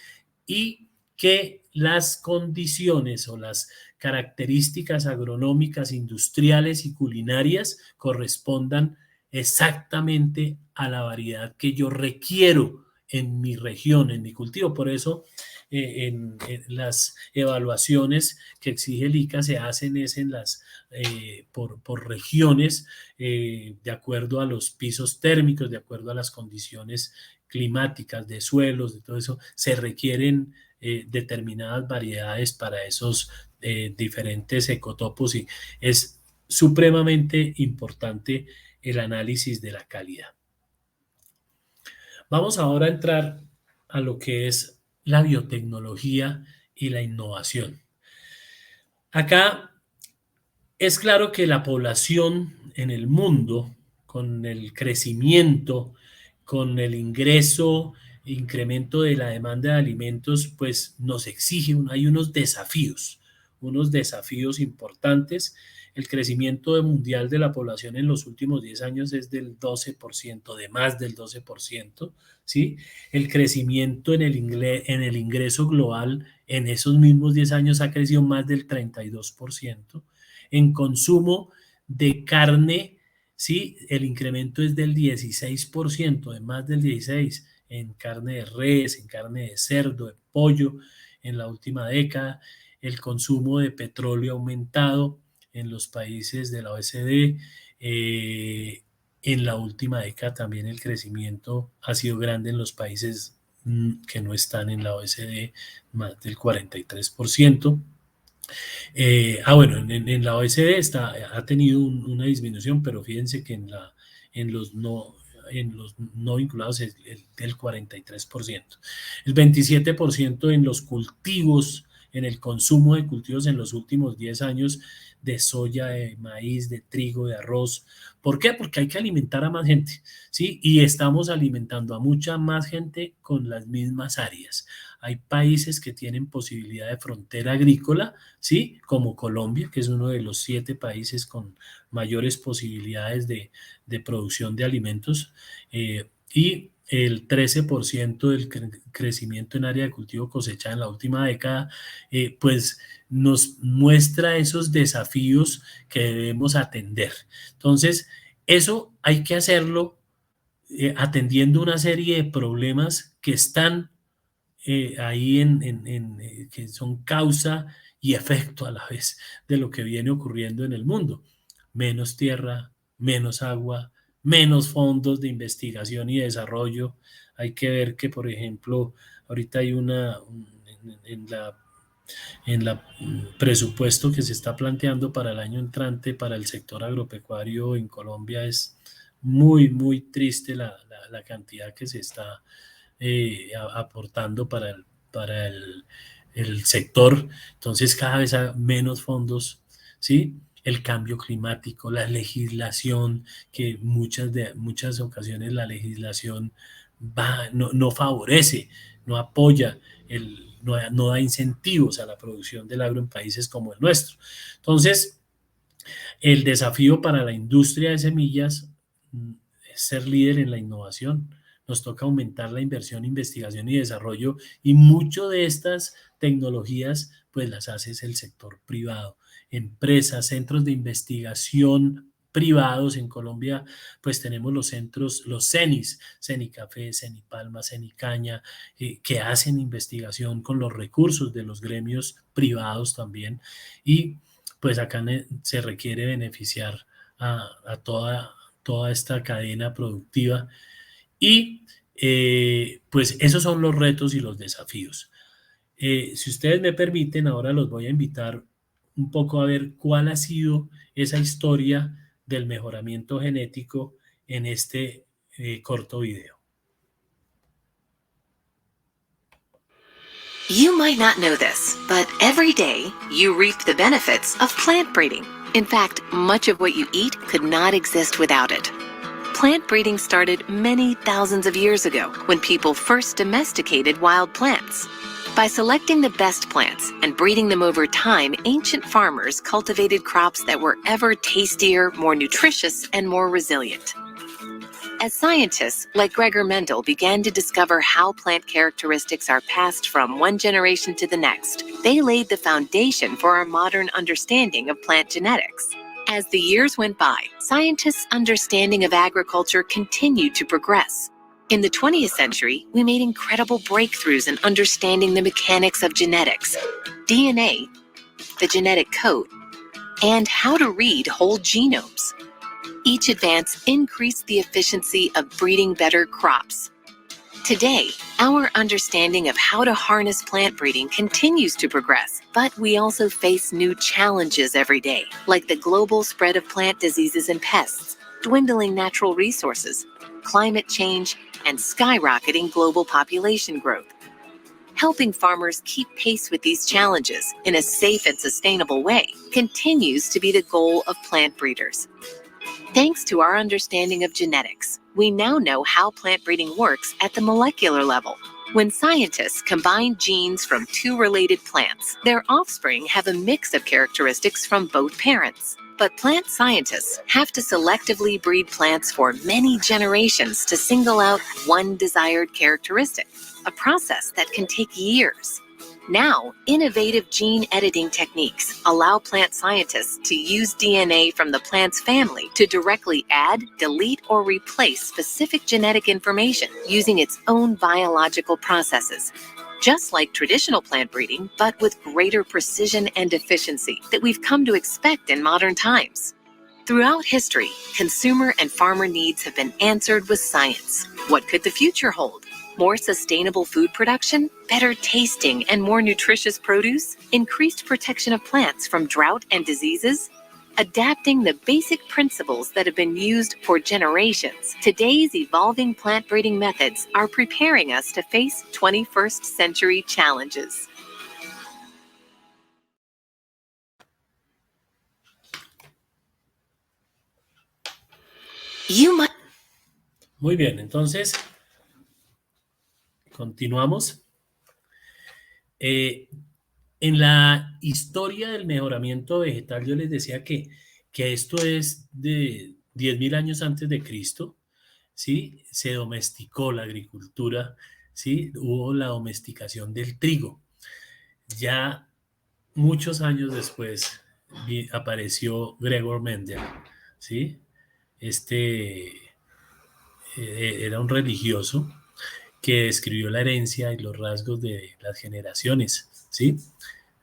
Y que las condiciones o las características agronómicas, industriales y culinarias correspondan exactamente a la variedad que yo requiero en mi región, en mi cultivo. Por eso en las evaluaciones que exige el ICA se hacen por regiones, de acuerdo a los pisos térmicos, de acuerdo a las condiciones climáticas, de suelos, de todo eso. Se requieren determinadas variedades para esos diferentes ecotopos, y es supremamente importante el análisis de la calidad. Vamos ahora a entrar a lo que es la biotecnología y la innovación. Acá es claro que la población en el mundo, con el crecimiento, con el incremento de la demanda de alimentos, pues nos exige, hay unos desafíos importantes. El crecimiento mundial de la población en los últimos 10 años es del 12%, de más del 12%, ¿sí? El crecimiento en el ingreso global en esos mismos 10 años ha crecido más del 32%. En consumo de carne, ¿sí? El incremento es del 16%, de más del 16%, en carne de res, en carne de cerdo, de pollo, en la última década. El consumo de petróleo ha aumentado en los países de la OECD. En la última década también el crecimiento ha sido grande en los países que no están en la OECD, más del 43%. Bueno, en la OECD ha tenido una disminución, pero fíjense que en los no vinculados es del 43%. El 27% en los cultivos, en el consumo de cultivos en los últimos 10 años de soya, de maíz, de trigo, de arroz. ¿Por qué? Porque hay que alimentar a más gente, ¿sí? Y estamos alimentando a mucha más gente con las mismas áreas. Hay países que tienen posibilidad de frontera agrícola, ¿sí? Como Colombia, que es uno de los 7 países con mayores posibilidades de producción de alimentos, y el 13% del crecimiento en área de cultivo cosechada en la última década, pues nos muestra esos desafíos que debemos atender. Entonces, eso hay que hacerlo atendiendo una serie de problemas que están ahí que son causa y efecto a la vez de lo que viene ocurriendo en el mundo. Menos tierra, menos agua, menos fondos de investigación y desarrollo. Hay que ver que, por ejemplo, ahorita hay en la presupuesto que se está planteando para el año entrante para el sector agropecuario en Colombia es muy, muy triste la cantidad que se está aportando para el sector. Entonces cada vez hay menos fondos, ¿sí? El cambio climático, la legislación, que muchas ocasiones la legislación no favorece, no apoya, no da incentivos a la producción del agro en países como el nuestro. Entonces, el desafío para la industria de semillas es ser líder en la innovación. Nos toca aumentar la inversión, investigación y desarrollo, y mucho de estas tecnologías pues las hace el sector privado, empresas, centros de investigación privados. En Colombia pues tenemos los centros, los CENIs, CENICAFÉ, CENIPALMA, CENICAña, que hacen investigación con los recursos de los gremios privados también, y pues acá se requiere beneficiar a toda esta cadena productiva, y pues esos son los retos y los desafíos. Si ustedes me permiten, ahora los voy a invitar un poco a ver cuál ha sido esa historia del mejoramiento genético en este corto video. You might not know this, but every day you reap the benefits of plant breeding. In fact, much of what you eat could not exist without it. Plant breeding started many thousands of years ago when people first domesticated wild plants. By selecting the best plants and breeding them over time, ancient farmers cultivated crops that were ever tastier, more nutritious, and more resilient. As scientists like Gregor Mendel began to discover how plant characteristics are passed from one generation to the next, they laid the foundation for our modern understanding of plant genetics. As the years went by, scientists' understanding of agriculture continued to progress. In the 20th century, we made incredible breakthroughs in understanding the mechanics of genetics, DNA, the genetic code, and how to read whole genomes. Each advance increased the efficiency of breeding better crops. Today, our understanding of how to harness plant breeding continues to progress, but we also face new challenges every day, like the global spread of plant diseases and pests, dwindling natural resources, climate change, and skyrocketing global population growth. Helping farmers keep pace with these challenges in a safe and sustainable way continues to be the goal of plant breeders. Thanks to our understanding of genetics, we now know how plant breeding works at the molecular level. When scientists combine genes from two related plants, their offspring have a mix of characteristics from both parents. But plant scientists have to selectively breed plants for many generations to single out one desired characteristic, a process that can take years. Now, innovative gene editing techniques allow plant scientists to use DNA from the plant's family to directly add, delete, or replace specific genetic information using its own biological processes. Just like traditional plant breeding, but with greater precision and efficiency that we've come to expect in modern times. Throughout history, consumer and farmer needs have been answered with science. What could the future hold? More sustainable food production, better tasting and more nutritious produce, increased protection of plants from drought and diseases? Adapting the basic principles that have been used for generations, today's evolving plant breeding methods are preparing us to face 21st century challenges. Muy bien, entonces continuamos. En la historia del mejoramiento vegetal, yo les decía que esto es de 10.000 años antes de Cristo, ¿sí? Se domesticó la agricultura, ¿sí? Hubo la domesticación del trigo. Ya muchos años después apareció Gregor Mendel, ¿sí? Era un religioso que escribió la herencia y los rasgos de las generaciones, ¿sí?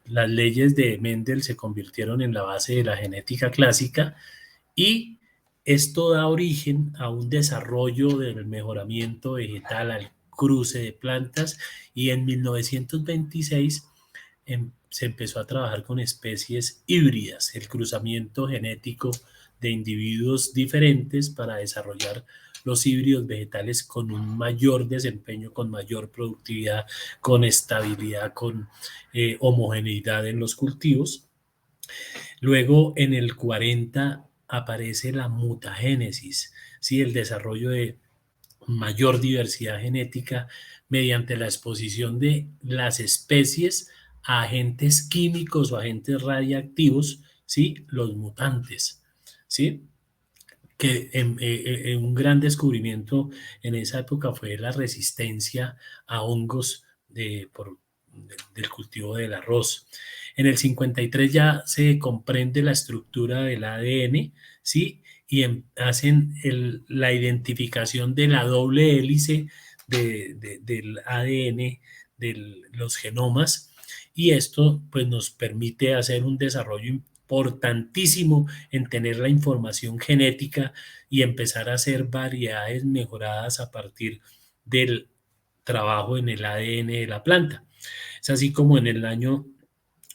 Las leyes de Mendel se convirtieron en la base de la genética clásica y esto da origen a un desarrollo del mejoramiento vegetal, al cruce de plantas, y en 1926 se empezó a trabajar con especies híbridas, el cruzamiento genético de individuos diferentes para desarrollar los híbridos vegetales con un mayor desempeño, con mayor productividad, con estabilidad, con homogeneidad en los cultivos. Luego, en el 40 aparece la mutagénesis, ¿sí? El desarrollo de mayor diversidad genética mediante la exposición de las especies a agentes químicos o agentes radiactivos, ¿sí? Los mutantes, ¿sí? Que un gran descubrimiento en esa época fue la resistencia a hongos del cultivo del arroz. En el 53 ya se comprende la estructura del ADN, ¿sí? Y hacen la identificación de la doble hélice del ADN de los genomas, y esto pues nos permite hacer un desarrollo importantísimo en tener la información genética y empezar a hacer variedades mejoradas a partir del trabajo en el ADN de la planta. Es así como en el año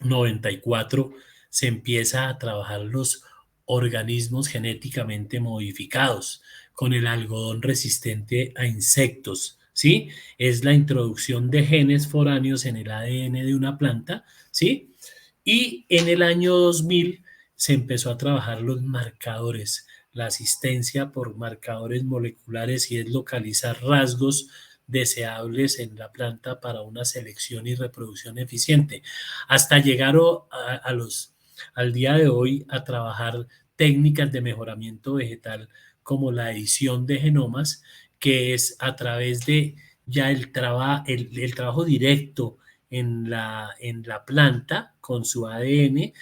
94 se empieza a trabajar los organismos genéticamente modificados con el algodón resistente a insectos, ¿sí? Es la introducción de genes foráneos en el ADN de una planta, ¿sí? Y en el año 2000 se empezó a trabajar los marcadores, la asistencia por marcadores moleculares, y es localizar rasgos deseables en la planta para una selección y reproducción eficiente, hasta llegar al día de hoy a trabajar técnicas de mejoramiento vegetal como la edición de genomas, que es a través de ya el trabajo directo en la planta con su ADN.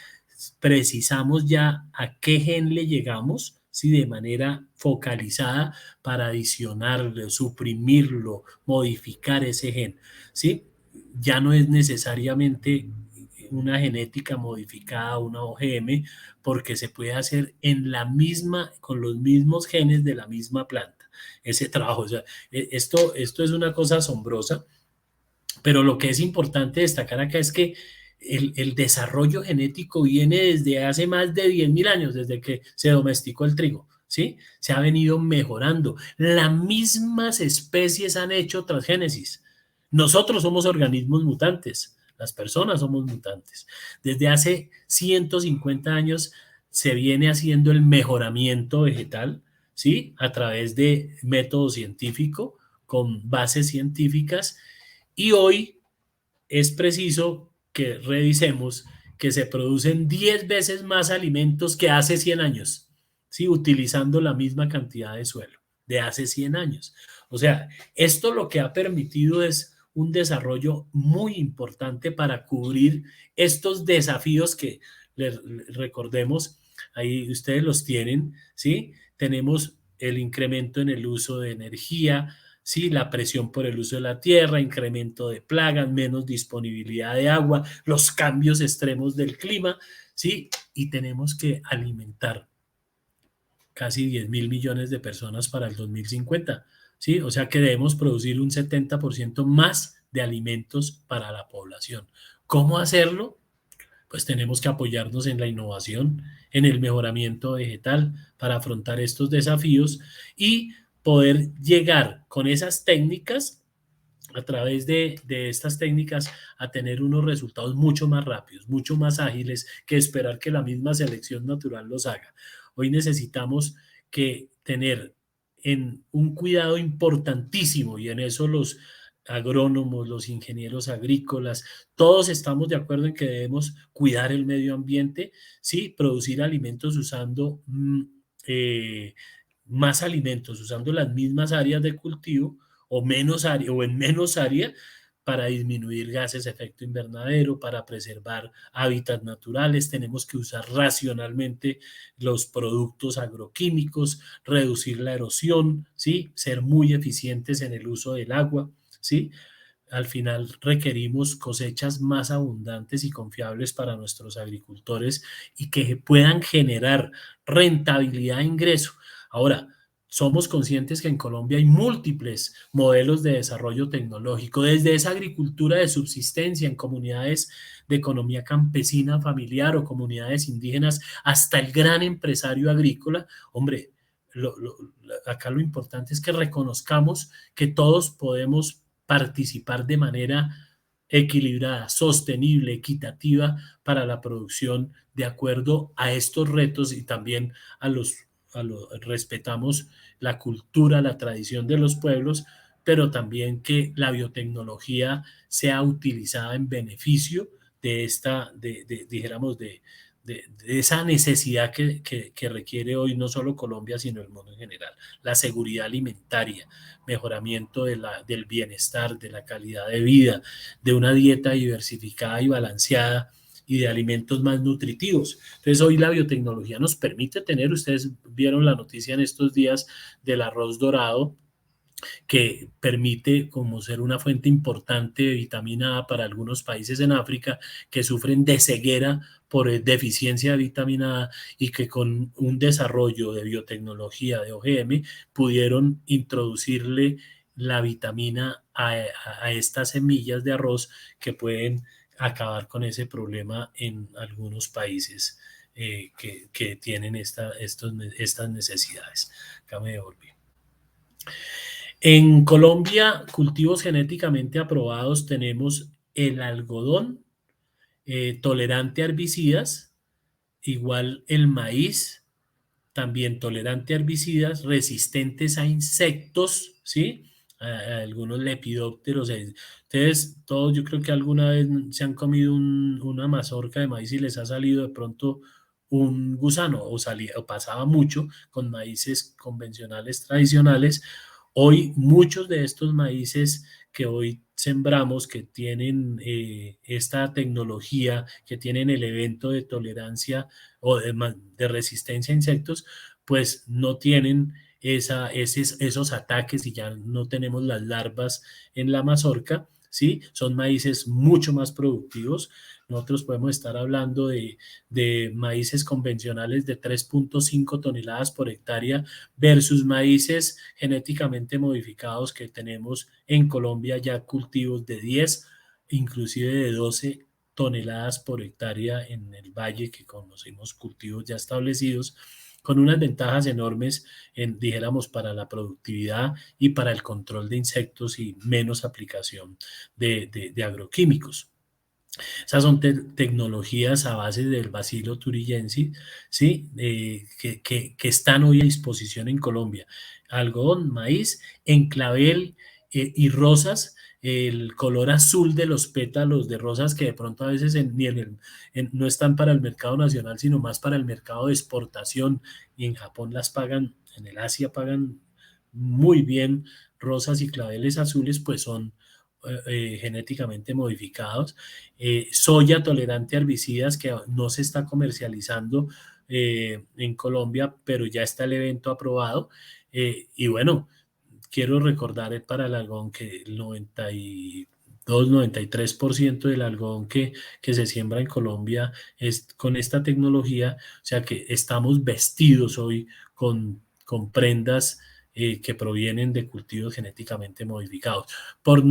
Precisamos ya a qué gen le llegamos, ¿sí? De manera focalizada para adicionarle, suprimirlo, modificar ese gen, ¿sí? Ya no es necesariamente una genética modificada, una OGM, porque se puede hacer con los mismos genes de la misma planta, ese trabajo. O sea, esto es una cosa asombrosa, pero lo que es importante destacar acá es que el desarrollo genético viene desde hace más de 10.000 años, desde que se domesticó el trigo, ¿sí? Se ha venido mejorando. Las mismas especies han hecho transgénesis. Nosotros somos organismos mutantes, las personas somos mutantes. Desde hace 150 años se viene haciendo el mejoramiento vegetal, ¿sí? A través de método científico, con bases científicas, y hoy es preciso que revisemos que se producen 10 veces más alimentos que hace 100 años, ¿sí? Utilizando la misma cantidad de suelo de hace 100 años. O sea, esto lo que ha permitido es un desarrollo muy importante para cubrir estos desafíos que, recordemos, ahí ustedes los tienen, ¿sí? Tenemos el incremento en el uso de energía, ¿sí? La presión por el uso de la tierra, incremento de plagas, menos disponibilidad de agua, los cambios extremos del clima, ¿sí? Y tenemos que alimentar casi 10.000 millones de personas para el 2050, ¿sí? O sea que debemos producir un 70% más de alimentos para la población. ¿Cómo hacerlo? Pues tenemos que apoyarnos en la innovación, en el mejoramiento vegetal para afrontar estos desafíos y poder llegar con esas técnicas, a través de estas técnicas, a tener unos resultados mucho más rápidos, mucho más ágiles que esperar que la misma selección natural los haga. Hoy necesitamos que tener en un cuidado importantísimo, y en eso los agrónomos, los ingenieros agrícolas, todos estamos de acuerdo en que debemos cuidar el medio ambiente, sí, producir alimentos usando más alimentos, usando las mismas áreas de cultivo o menos área o en menos área para disminuir gases de efecto invernadero, para preservar hábitats naturales. Tenemos que usar racionalmente los productos agroquímicos, reducir la erosión, ¿sí? Ser muy eficientes en el uso del agua, ¿sí? Al final requerimos cosechas más abundantes y confiables para nuestros agricultores y que puedan generar rentabilidad e ingreso. Ahora, somos conscientes que en Colombia hay múltiples modelos de desarrollo tecnológico, desde esa agricultura de subsistencia en comunidades de economía campesina familiar o comunidades indígenas, hasta el gran empresario agrícola. Hombre, acá lo importante es que reconozcamos que todos podemos participar de manera equilibrada, sostenible, equitativa para la producción de acuerdo a estos retos y también respetamos la cultura, la tradición de los pueblos, pero también que la biotecnología sea utilizada en beneficio de esta, dijéramos, de esa necesidad que requiere hoy no solo Colombia, sino el mundo en general. La seguridad alimentaria, mejoramiento del bienestar, de la calidad de vida, de una dieta diversificada y balanceada y de alimentos más nutritivos. Entonces hoy la biotecnología nos permite tener, ustedes vieron la noticia en estos días del arroz dorado, que permite como ser una fuente importante de vitamina A para algunos países en África que sufren de ceguera por deficiencia de vitamina A y que con un desarrollo de biotecnología de OGM pudieron introducirle la vitamina a estas semillas de arroz que pueden acabar con ese problema en algunos países que tienen estas necesidades. Acá me devolví. En Colombia, cultivos genéticamente aprobados, tenemos el algodón tolerante a herbicidas, igual el maíz, también tolerante a herbicidas, resistentes a insectos, ¿sí? A algunos lepidópteros. Ustedes, todos, yo creo que alguna vez se han comido una mazorca de maíz y les ha salido de pronto un gusano, o pasaba mucho con maíces convencionales tradicionales. Hoy muchos de estos maíces que hoy sembramos, que tienen esta tecnología, que tienen el evento de tolerancia o de resistencia a insectos, pues no tienen esos ataques y ya no tenemos las larvas en la mazorca, ¿sí? Son maíces mucho más productivos. Nosotros podemos estar hablando de maíces convencionales de 3.5 toneladas por hectárea versus maíces genéticamente modificados que tenemos en Colombia, ya cultivos de 10, inclusive de 12 toneladas por hectárea en el valle, que conocemos cultivos ya establecidos, con unas ventajas enormes, dijéramos, para la productividad y para el control de insectos y menos aplicación de agroquímicos. Esas son tecnologías a base del Bacillus thuringiensis, ¿sí? Que están hoy a disposición en Colombia. Algodón, maíz, en clavel y rosas, el color azul de los pétalos de rosas que de pronto a veces no están para el mercado nacional, sino más para el mercado de exportación, y en Japón las pagan, en el Asia pagan muy bien rosas y claveles azules, pues son genéticamente modificados. Soya tolerante a herbicidas que no se está comercializando en Colombia, pero ya está el evento aprobado. Y bueno, quiero recordar para el algodón que el 93% del algodón que se siembra en Colombia es con esta tecnología, o sea que estamos vestidos hoy con prendas que provienen de cultivos genéticamente modificados. Por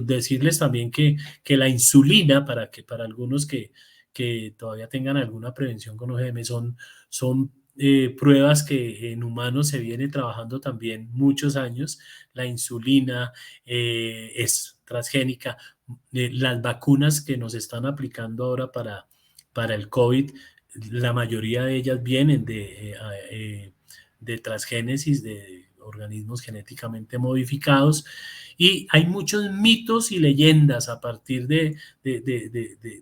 decirles también que la insulina, para algunos que todavía tengan alguna prevención con OGM, son pruebas que en humanos se viene trabajando también muchos años. La insulina es transgénica. Las vacunas que nos están aplicando ahora para el COVID, la mayoría de ellas vienen de transgénesis de organismos genéticamente modificados, y hay muchos mitos y leyendas a partir de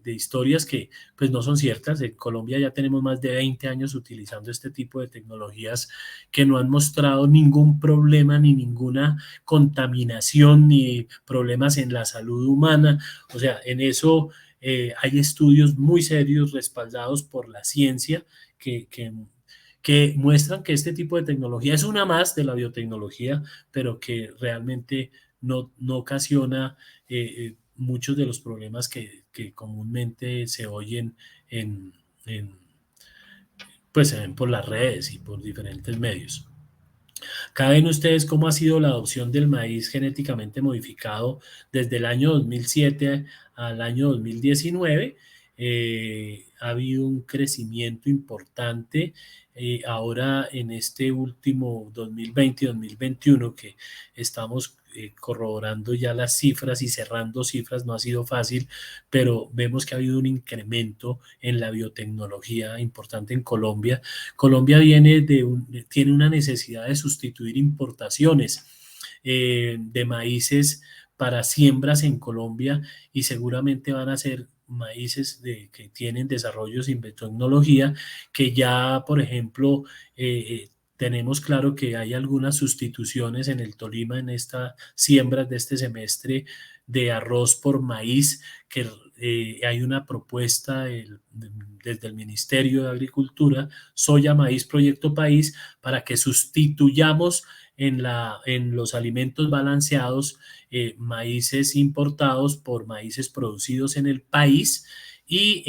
historias que pues no son ciertas. En Colombia ya tenemos más de 20 años utilizando este tipo de tecnologías que no han mostrado ningún problema, ni ninguna contaminación, ni problemas en la salud humana. O sea, en eso hay estudios muy serios respaldados por la ciencia que muestran que este tipo de tecnología es una más de la biotecnología, pero que realmente no ocasiona muchos de los problemas que comúnmente se oyen en, en, por las redes y por diferentes medios. Acá ven ustedes cómo ha sido la adopción del maíz genéticamente modificado desde el año 2007 al año 2019. Ha habido un crecimiento importante. Ahora en este último 2020 y 2021 que estamos corroborando ya las cifras y cerrando cifras, no ha sido fácil, pero vemos que ha habido un incremento en la biotecnología importante en Colombia. Colombia tiene una necesidad de sustituir importaciones de maíces para siembras en Colombia, y seguramente van a ser maíces que tienen desarrollos en biotecnología, que ya, por ejemplo, tenemos claro que hay algunas sustituciones en el Tolima en estas siembras de este semestre de arroz por maíz, que hay una propuesta desde el Ministerio de Agricultura, Soya Maíz Proyecto País, para que sustituyamos en los alimentos balanceados maíces importados por maíces producidos en el país, y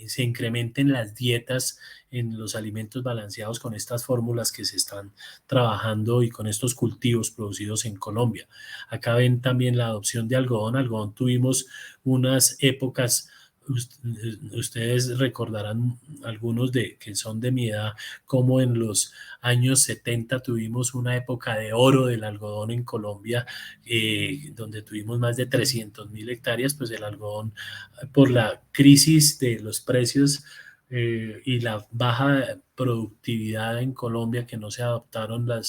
se incrementen las dietas en los alimentos balanceados con estas fórmulas que se están trabajando y con estos cultivos producidos en Colombia. Acá ven también la adopción de algodón. Algodón tuvimos unas épocas, ustedes recordarán, algunos que son de mi edad, como en los años 70 tuvimos una época de oro del algodón en Colombia, donde tuvimos más de 300.000 hectáreas. Pues el algodón, por la crisis de los precios y la baja productividad en Colombia, que no se adoptaron la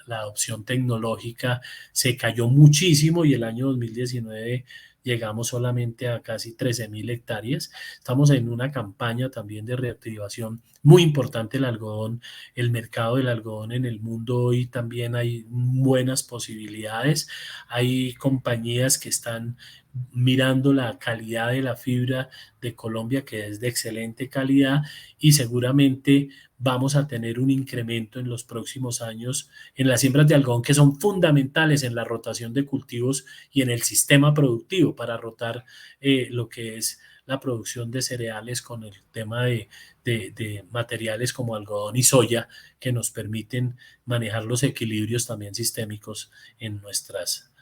adopción tecnológica, se cayó muchísimo, y el año 2019 llegamos solamente a casi 13.000 hectáreas. Estamos en una campaña también de reactivación muy importante del algodón. El mercado del algodón en el mundo hoy también hay buenas posibilidades. Hay compañías que están mirando la calidad de la fibra de Colombia, que es de excelente calidad, y seguramente vamos a tener un incremento en los próximos años en las siembras de algodón, que son fundamentales en la rotación de cultivos y en el sistema productivo para rotar lo que es la producción de cereales con el tema de materiales como algodón y soya, que nos permiten manejar los equilibrios también sistémicos en nuestras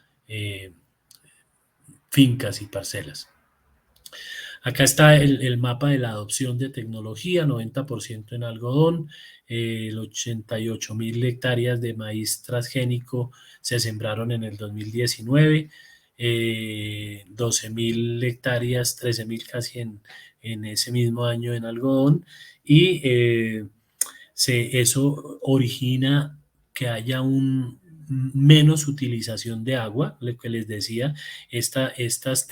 fincas y parcelas. Acá está el mapa de la adopción de tecnología: 90% en algodón, 88.000 hectáreas de maíz transgénico se sembraron en el 2019, 12.000 hectáreas, 13.000 casi en ese mismo año en algodón, y eso origina que haya menos utilización de agua. Lo que les decía, estas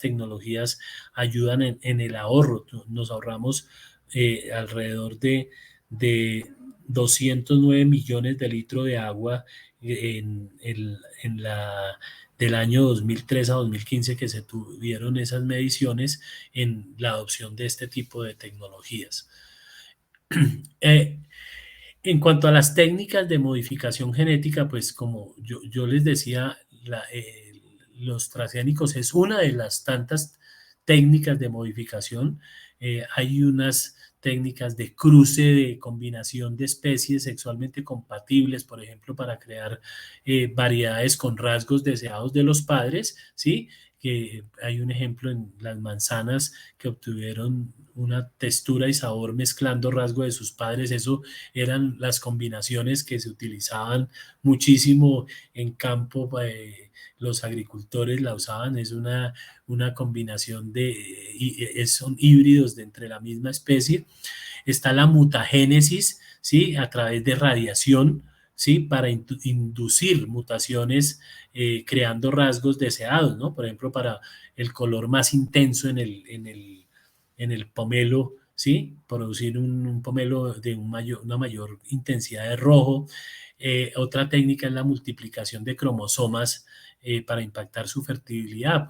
tecnologías ayudan en el ahorro. Nos ahorramos alrededor de 209 millones de litros de agua del año 2003 a 2015, que se tuvieron esas mediciones en la adopción de este tipo de tecnologías. En cuanto a las técnicas de modificación genética, pues como yo les decía, los transgénicos es una de las tantas técnicas de modificación. Hay unas técnicas de cruce, de combinación de especies sexualmente compatibles, por ejemplo, para crear variedades con rasgos deseados de los padres, ¿sí? Que hay un ejemplo en las manzanas que obtuvieron una textura y sabor mezclando rasgos de sus padres. Eso eran las combinaciones que se utilizaban muchísimo en campo. Los agricultores la usaban, es una combinación son híbridos de entre la misma especie. Está la mutagénesis, ¿sí? A través de radiación, ¿sí? Para inducir mutaciones creando rasgos deseados, ¿no? Por ejemplo, para el color más intenso en el pomelo, ¿sí? Producir un pomelo de una mayor intensidad de rojo. Otra técnica es la multiplicación de cromosomas para impactar su fertilidad,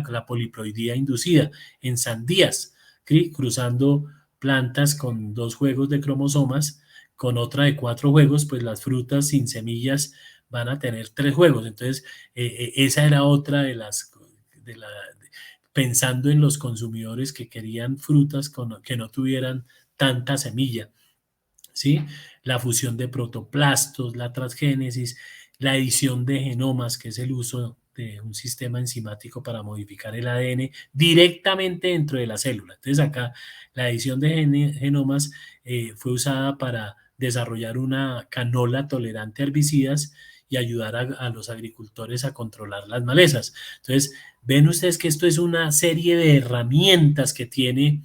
la poliploidía inducida en sandías, ¿sí? Cruzando plantas con 2 juegos de cromosomas, con otra de 4 juegos, pues las frutas sin semillas van a tener 3 juegos. Entonces, esa era otra de la, pensando en los consumidores que querían frutas que no tuvieran tanta semilla, ¿sí? La fusión de protoplastos, la transgénesis, la edición de genomas, que es el uso de un sistema enzimático para modificar el ADN directamente dentro de la célula. Entonces acá la edición de genomas fue usada para desarrollar una canola tolerante a herbicidas y ayudar a los agricultores a controlar las malezas. Entonces, ven ustedes que esto es una serie de herramientas que tiene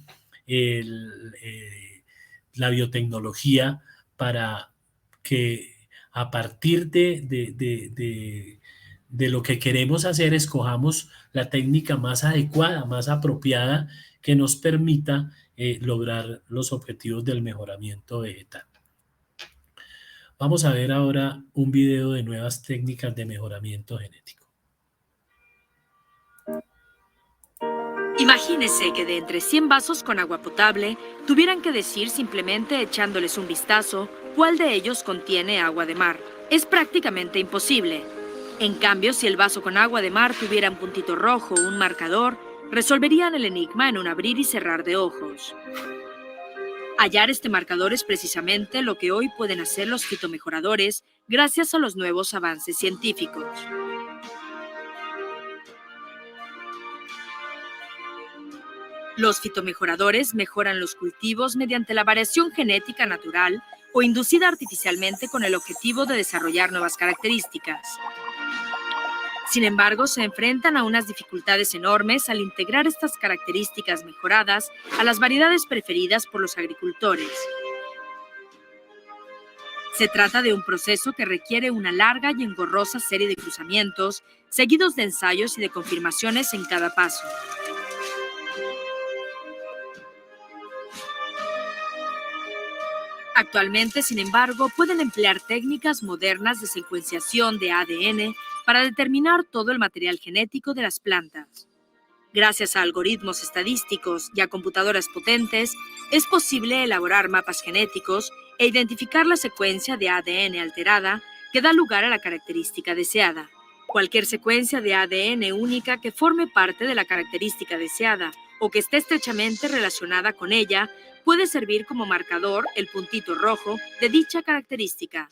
la biotecnología para que a partir de lo que queremos hacer, escojamos la técnica más adecuada, más apropiada, que nos permita lograr los objetivos del mejoramiento vegetal. Vamos a ver ahora un video de nuevas técnicas de mejoramiento genético. Imagínese que de entre 100 vasos con agua potable tuvieran que decir simplemente echándoles un vistazo cuál de ellos contiene agua de mar. Es prácticamente imposible. En cambio, si el vaso con agua de mar tuviera un puntito rojo o un marcador, resolverían el enigma en un abrir y cerrar de ojos. Hallar este marcador es precisamente lo que hoy pueden hacer los fitomejoradores gracias a los nuevos avances científicos. Los fitomejoradores mejoran los cultivos mediante la variación genética natural o inducida artificialmente con el objetivo de desarrollar nuevas características. Sin embargo, se enfrentan a unas dificultades enormes al integrar estas características mejoradas a las variedades preferidas por los agricultores. Se trata de un proceso que requiere una larga y engorrosa serie de cruzamientos, seguidos de ensayos y de confirmaciones en cada paso. Actualmente, sin embargo, pueden emplear técnicas modernas de secuenciación de ADN para determinar todo el material genético de las plantas. Gracias a algoritmos estadísticos y a computadoras potentes, es posible elaborar mapas genéticos e identificar la secuencia de ADN alterada que da lugar a la característica deseada. Cualquier secuencia de ADN única que forme parte de la característica deseada o que esté estrechamente relacionada con ella puede servir como marcador, el puntito rojo, de dicha característica.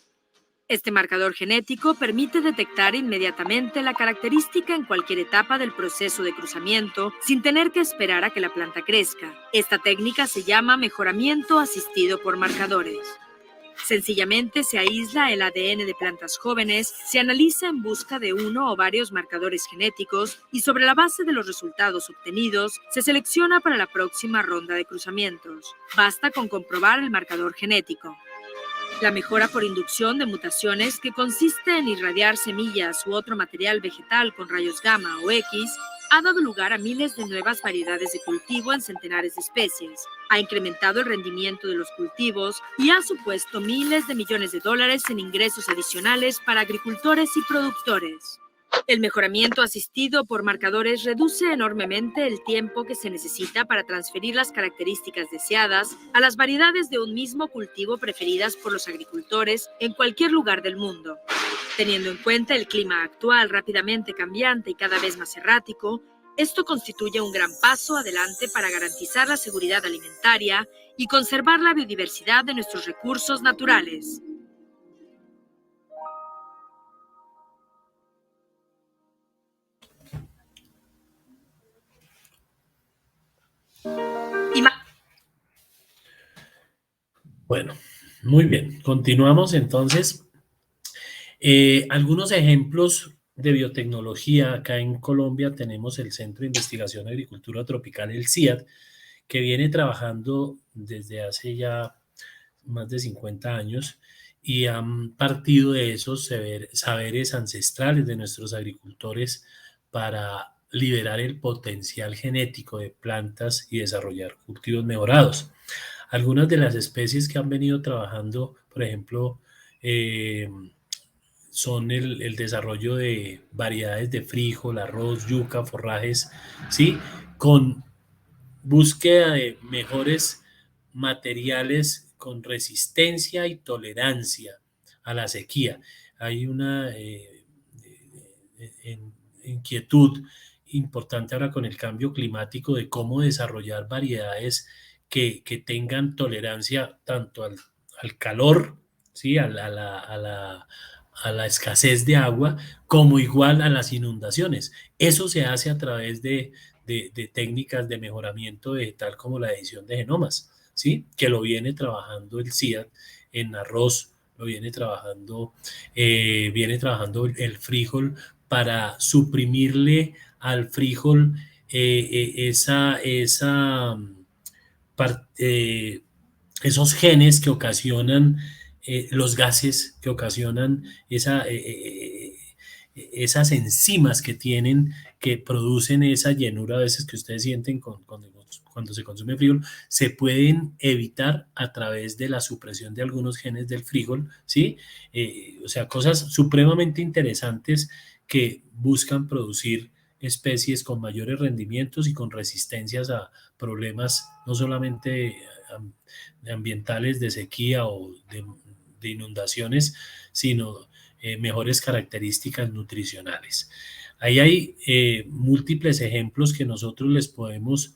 Este marcador genético permite detectar inmediatamente la característica en cualquier etapa del proceso de cruzamiento sin tener que esperar a que la planta crezca. Esta técnica se llama mejoramiento asistido por marcadores. Sencillamente se aísla el ADN de plantas jóvenes, se analiza en busca de uno o varios marcadores genéticos y sobre la base de los resultados obtenidos se selecciona para la próxima ronda de cruzamientos. Basta con comprobar el marcador genético. La mejora por inducción de mutaciones, que consiste en irradiar semillas u otro material vegetal con rayos gamma o X, ha dado lugar a miles de nuevas variedades de cultivo en centenares de especies, ha incrementado el rendimiento de los cultivos y ha supuesto miles de millones de dólares en ingresos adicionales para agricultores y productores. El mejoramiento asistido por marcadores reduce enormemente el tiempo que se necesita para transferir las características deseadas a las variedades de un mismo cultivo preferidas por los agricultores en cualquier lugar del mundo. Teniendo en cuenta el clima actual rápidamente cambiante y cada vez más errático, Esto constituye un gran paso adelante para garantizar la seguridad alimentaria y conservar la biodiversidad de nuestros recursos naturales. Bueno, muy bien. Continuamos entonces. Algunos ejemplos de biotecnología. Acá en Colombia tenemos el Centro de Investigación de Agricultura Tropical, el CIAT, que viene trabajando desde hace ya más de 50 años y han partido de esos saberes ancestrales de nuestros agricultores para liberar el potencial genético de plantas y desarrollar cultivos mejorados. Algunas de las especies que han venido trabajando, por ejemplo, son el desarrollo de variedades de frijol, arroz, yuca, forrajes, ¿sí? Con búsqueda de mejores materiales con resistencia y tolerancia a la sequía. Hay una inquietud importante ahora con el cambio climático de cómo desarrollar variedades que tengan tolerancia tanto al calor, ¿sí? A la escasez de agua, como igual a las inundaciones. Eso se hace a través de técnicas de mejoramiento vegetal como la edición de genomas, ¿sí? Que lo viene trabajando el CIAT en arroz, lo viene trabajando el frijol para suprimirle al frijol esos genes que ocasionan los gases que ocasionan esas enzimas que tienen, que producen esa llenura a veces que ustedes sienten cuando se consume frijol, se pueden evitar a través de la supresión de algunos genes del frijol, ¿sí? O sea, cosas supremamente interesantes que buscan producir especies con mayores rendimientos y con resistencias a problemas no solamente ambientales de sequía o de inundaciones, sino mejores características nutricionales. Ahí hay múltiples ejemplos que nosotros les podemos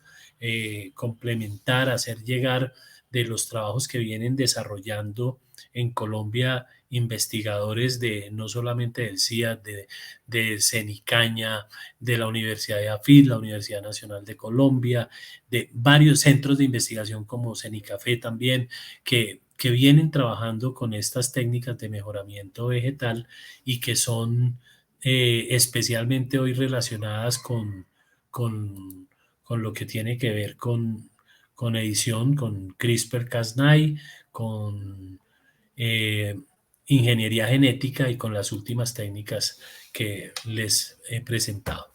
complementar, hacer llegar de los trabajos que vienen desarrollando en Colombia investigadores de no solamente del CIAT, de CENICAña, de la Universidad de AFIT, la Universidad Nacional de Colombia, de varios centros de investigación como CENICAFE también, que vienen trabajando con estas técnicas de mejoramiento vegetal y que son especialmente hoy relacionadas con lo que tiene que ver con edición, con CRISPR-Cas9, con ingeniería genética y con las últimas técnicas que les he presentado.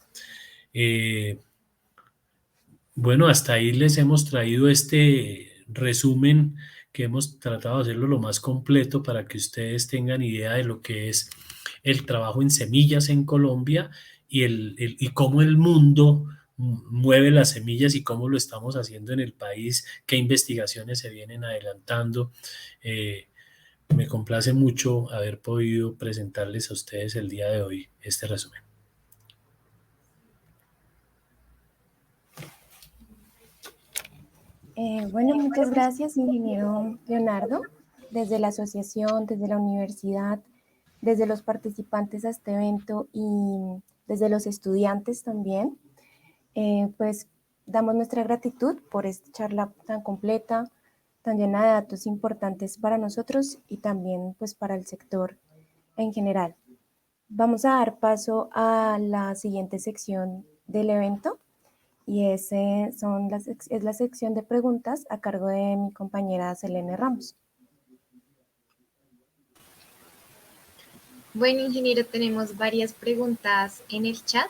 Bueno, hasta ahí les hemos traído este resumen que hemos tratado de hacerlo lo más completo para que ustedes tengan idea de lo que es el trabajo en semillas en Colombia y cómo el mundo mueve las semillas y cómo lo estamos haciendo en el país, qué investigaciones se vienen adelantando. Me complace mucho haber podido presentarles a ustedes el día de hoy este resumen. Bueno, muchas gracias, ingeniero Leonardo. Desde la asociación, desde la universidad, desde los participantes a este evento y desde los estudiantes también, pues damos nuestra gratitud por esta charla tan completa, tan llena de datos importantes para nosotros y también pues para el sector en general. Vamos a dar paso a la siguiente sección del evento y es la sección de preguntas a cargo de mi compañera Selene Ramos. Bueno, ingeniero, tenemos varias preguntas en el chat.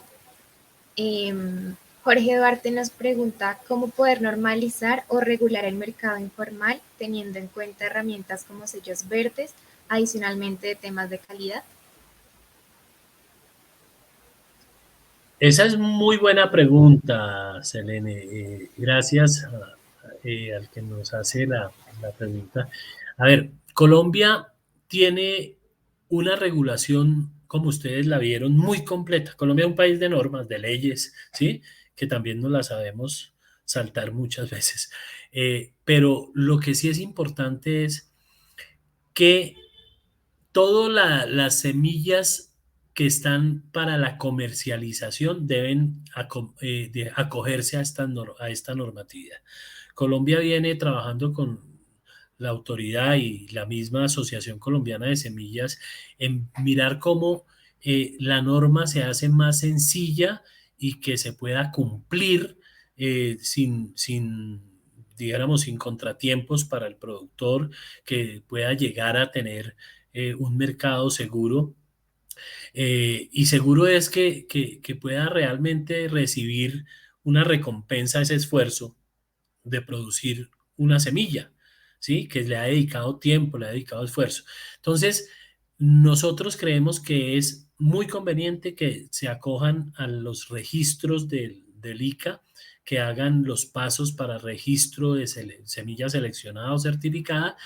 Jorge Duarte nos pregunta cómo poder normalizar o regular el mercado informal teniendo en cuenta herramientas como sellos verdes, adicionalmente de temas de calidad. Esa es muy buena pregunta, Selene. Gracias al que nos hace la pregunta. A ver, Colombia tiene una regulación como ustedes la vieron, muy completa. Colombia es un país de normas, de leyes, ¿sí? Que también no las sabemos saltar muchas veces. Pero lo que sí es importante es que todas las semillas que están para la comercialización deben de acogerse a a esta normatividad. Colombia viene trabajando con la autoridad y la misma Asociación Colombiana de Semillas en mirar cómo la norma se hace más sencilla y que se pueda cumplir dijéramos, sin contratiempos para el productor, que pueda llegar a tener un mercado seguro. Y seguro es que pueda realmente recibir una recompensa a ese esfuerzo de producir una semilla, ¿sí? Que le ha dedicado tiempo, le ha dedicado esfuerzo. Entonces, nosotros creemos que es muy conveniente que se acojan a los registros del ICA, que hagan los pasos para registro de semilla seleccionada o certificada,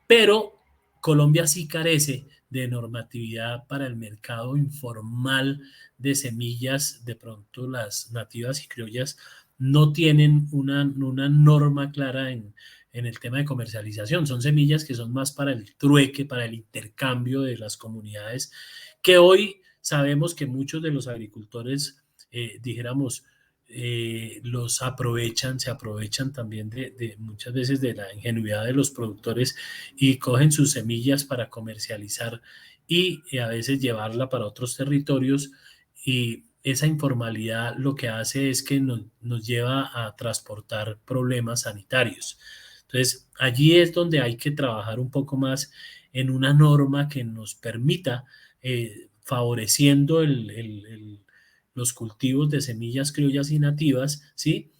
pero Colombia sí carece de normatividad para el mercado informal de semillas. De pronto las nativas y criollas no tienen una norma clara en el tema de comercialización. Son semillas que son más para el trueque, para el intercambio de las comunidades, que hoy sabemos que muchos de los agricultores, dijéramos, los aprovechan, se aprovechan también de muchas veces de la ingenuidad de los productores y cogen sus semillas para comercializar y a veces llevarla para otros territorios, y esa informalidad lo que hace es que nos lleva a transportar problemas sanitarios. Entonces, allí es donde hay que trabajar un poco más en una norma que nos permita, favoreciendo los cultivos de semillas criollas y nativas, ¿sí?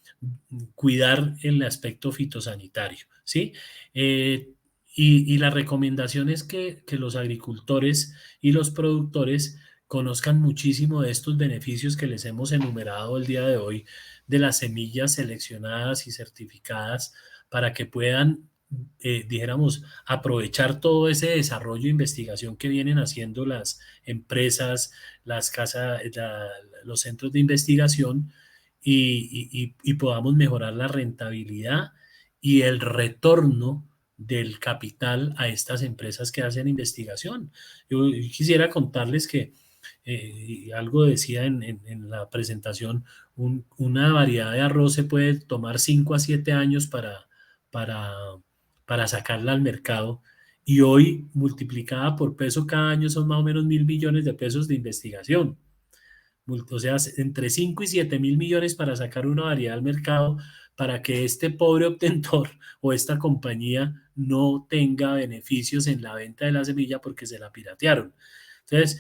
Cuidar el aspecto fitosanitario, ¿sí? Y la recomendación es que los agricultores y los productores conozcan muchísimo de estos beneficios que les hemos enumerado el día de hoy, de las semillas seleccionadas y certificadas, para que puedan, dijéramos, aprovechar todo ese desarrollo e investigación que vienen haciendo las empresas, las casas, los centros de investigación, y podamos mejorar la rentabilidad y el retorno del capital a estas empresas que hacen investigación. Yo quisiera contarles que algo decía en la presentación, una variedad de arroz se puede tomar 5 a 7 años para, para sacarla al mercado, y hoy multiplicada por peso cada año son más o menos 1.000 millones de pesos de investigación. O sea, entre 5 y 7 mil millones para sacar una variedad al mercado, para que este pobre obtentor o esta compañía no tenga beneficios en la venta de la semilla porque se la piratearon. Entonces,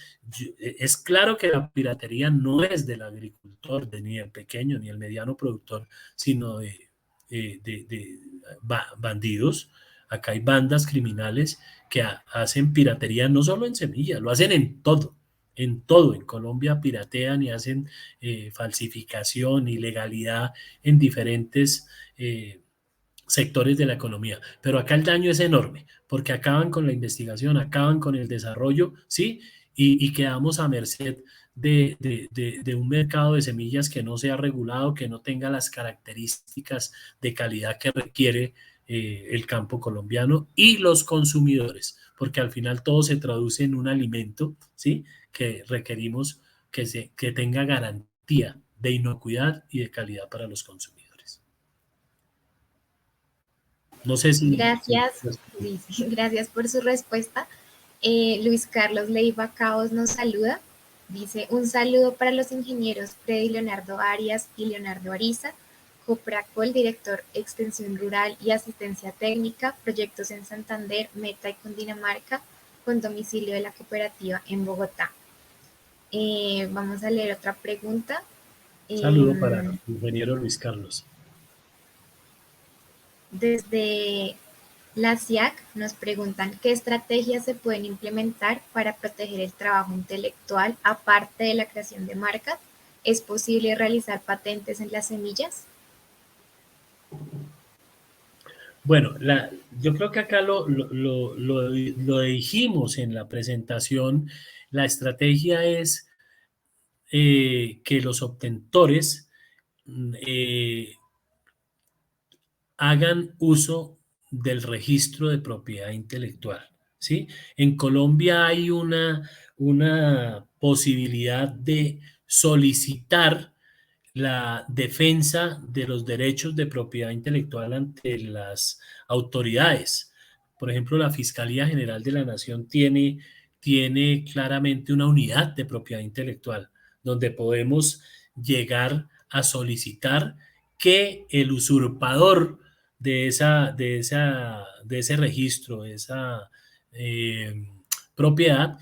es claro que la piratería no es del agricultor, ni el pequeño ni el mediano productor, sino de bandidos. Acá hay bandas criminales que hacen piratería no solo en semillas, lo hacen en todo. En todo, en Colombia piratean y hacen falsificación, ilegalidad en diferentes sectores de la economía. Pero acá el daño es enorme, porque acaban con la investigación, acaban con el desarrollo, ¿sí? Y quedamos a merced de un mercado de semillas que no sea regulado, que no tenga las características de calidad que requiere el campo colombiano y los consumidores, porque al final todo se traduce en un alimento, ¿sí? Que requerimos que tenga garantía de inocuidad y de calidad para los consumidores. No sé si... Gracias, gracias por su respuesta. Luis Carlos Leiva Caos nos saluda. Dice, un saludo para los ingenieros Freddy Leonardo Arias y Leonardo Ariza, Copracol, director Extensión Rural y Asistencia Técnica, proyectos en Santander, Meta y Cundinamarca, con domicilio de la cooperativa en Bogotá. Vamos a leer otra pregunta. Saludo para el ingeniero Luis Carlos. Desde la CIAC nos preguntan qué estrategias se pueden implementar para proteger el trabajo intelectual aparte de la creación de marcas. ¿Es posible realizar patentes en las semillas? Bueno, yo creo que acá lo dijimos en la presentación. La estrategia es que los obtentores hagan uso del registro de propiedad intelectual, ¿sí? En Colombia hay una posibilidad de solicitar la defensa de los derechos de propiedad intelectual ante las autoridades. Por ejemplo, la Fiscalía General de la Nación tiene claramente una unidad de propiedad intelectual donde podemos llegar a solicitar que el usurpador de ese registro, de esa eh, propiedad,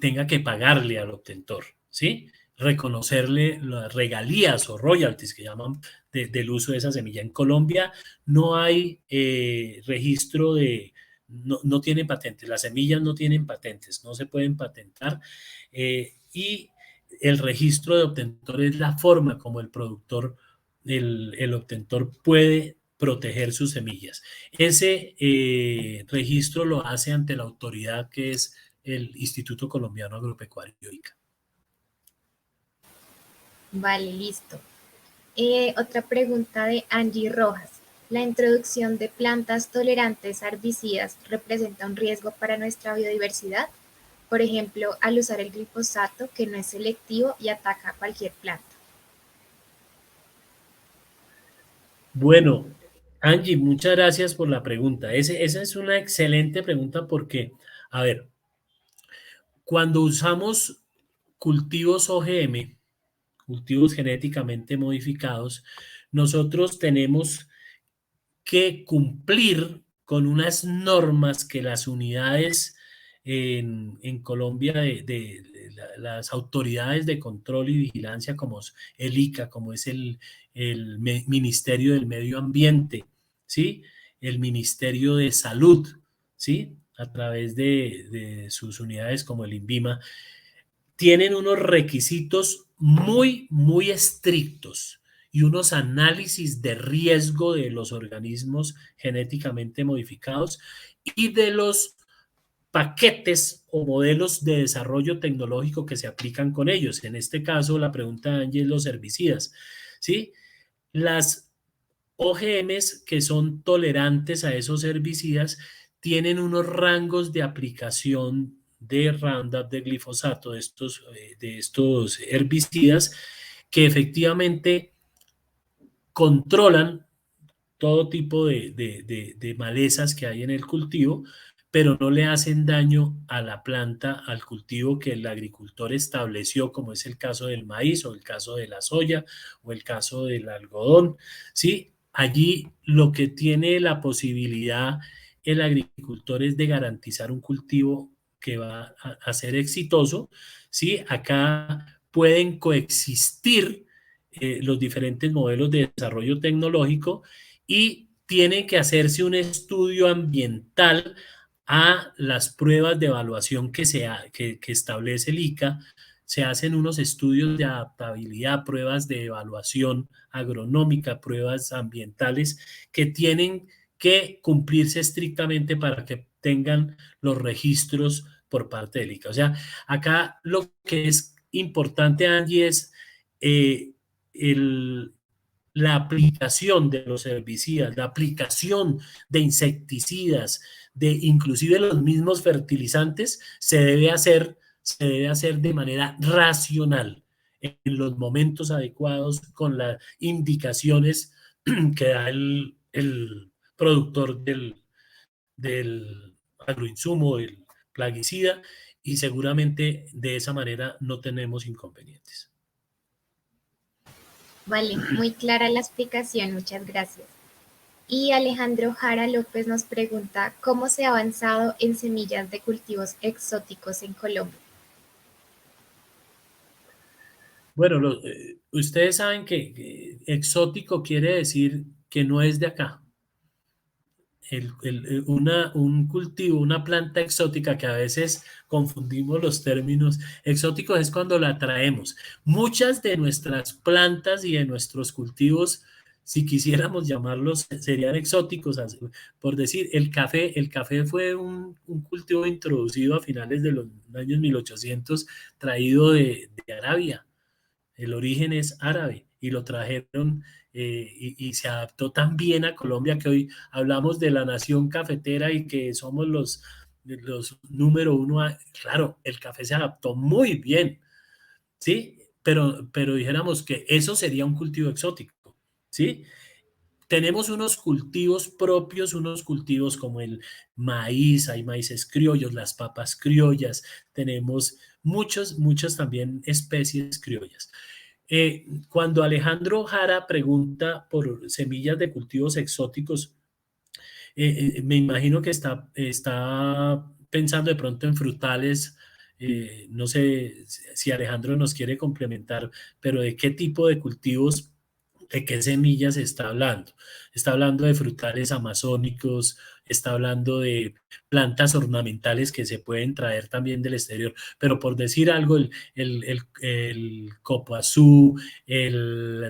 tenga que pagarle al obtentor, ¿sí? Reconocerle las regalías o royalties que llaman del uso de esa semilla. En Colombia no hay registro no tienen patentes, las semillas no tienen patentes, no se pueden patentar y el registro de obtentor es la forma como el productor, el obtentor puede proteger sus semillas. Ese registro lo hace ante la autoridad que es el Instituto Colombiano Agropecuario ICA. Vale, listo. Otra pregunta de Angie Rojas. ¿La introducción de plantas tolerantes a herbicidas representa un riesgo para nuestra biodiversidad? Por ejemplo, al usar el glifosato, que no es selectivo y ataca a cualquier planta. Bueno, Angie, muchas gracias por la pregunta. Esa es una excelente pregunta porque, a ver, cuando usamos cultivos OGM, cultivos genéticamente modificados, nosotros tenemos que cumplir con unas normas que las unidades en Colombia las autoridades de control y vigilancia como es el ICA, como es el Ministerio del Medio Ambiente, ¿sí? El Ministerio de Salud, ¿sí? A través de sus unidades como el INVIMA, tienen unos requisitos muy estrictos y unos análisis de riesgo de los organismos genéticamente modificados y de los paquetes o modelos de desarrollo tecnológico que se aplican con ellos. En este caso, la pregunta de Angie es los herbicidas, ¿sí? Las OGMs que son tolerantes a esos herbicidas tienen unos rangos de aplicación de Roundup, de glifosato, de estos herbicidas que efectivamente controlan todo tipo de malezas que hay en el cultivo, pero no le hacen daño a la planta, al cultivo que el agricultor estableció, como es el caso del maíz o el caso de la soya o el caso del algodón, ¿sí? Allí lo que tiene la posibilidad el agricultor es de garantizar un cultivo que va a ser exitoso, ¿sí? Acá pueden coexistir los diferentes modelos de desarrollo tecnológico y tiene que hacerse un estudio ambiental a las pruebas de evaluación que establece el ICA. Se hacen unos estudios de adaptabilidad, pruebas de evaluación agronómica, pruebas ambientales que tienen que cumplirse estrictamente para que tengan los registros por parte del ICA. O sea, acá lo que es importante, Angie, es la aplicación de los herbicidas, la aplicación de insecticidas, de inclusive los mismos fertilizantes, se debe hacer de manera racional, en los momentos adecuados, con las indicaciones que da el productor del agroinsumo, el plaguicida, y seguramente de esa manera no tenemos inconvenientes. Vale, muy clara la explicación, muchas gracias. Y Alejandro Jara López nos pregunta, ¿cómo se ha avanzado en semillas de cultivos exóticos en Colombia? Bueno, ustedes saben que exótico quiere decir que no es de acá. Un cultivo, una planta exótica, que a veces confundimos los términos, exóticos es cuando la traemos. Muchas de nuestras plantas y de nuestros cultivos si quisiéramos llamarlos, serían exóticos. Por decir, el café fue un cultivo introducido a finales de los años 1800, traído de Arabia. El origen es árabe y lo trajeron y se adaptó tan bien a Colombia que hoy hablamos de la nación cafetera y que somos los número uno. Claro, el café se adaptó muy bien, ¿sí? Pero dijéramos que eso sería un cultivo exótico, ¿sí? Tenemos unos cultivos propios, unos cultivos como el maíz, hay maíces criollos, las papas criollas, tenemos muchas también especies criollas. Cuando Alejandro Jara pregunta por semillas de cultivos exóticos, me imagino que está pensando de pronto en frutales. No sé si Alejandro nos quiere complementar, pero ¿de qué tipo de cultivos, de qué semillas está hablando? Está hablando de frutales amazónicos, está hablando de plantas ornamentales que se pueden traer también del exterior, pero por decir algo, el copoazú, el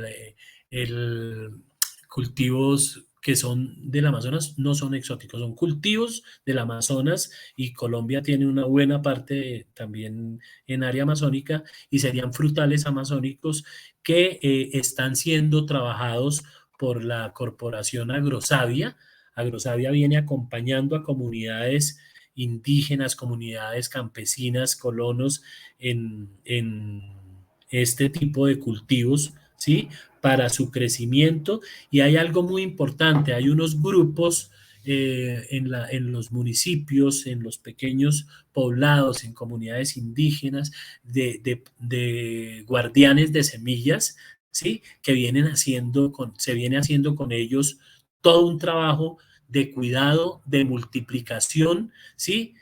cultivos que son del Amazonas no son exóticos, son cultivos del Amazonas y Colombia tiene una buena parte también en área amazónica y serían frutales amazónicos que están siendo trabajados por la corporación Agrosavia. Agrosavia viene acompañando a comunidades indígenas, comunidades campesinas, colonos en este tipo de cultivos, ¿sí? Para su crecimiento. Y hay algo muy importante, hay unos grupos en los municipios, en los pequeños poblados, en comunidades indígenas, de guardianes de semillas, ¿sí? Que se viene haciendo con ellos todo un trabajo de cuidado, de multiplicación, ¿sí?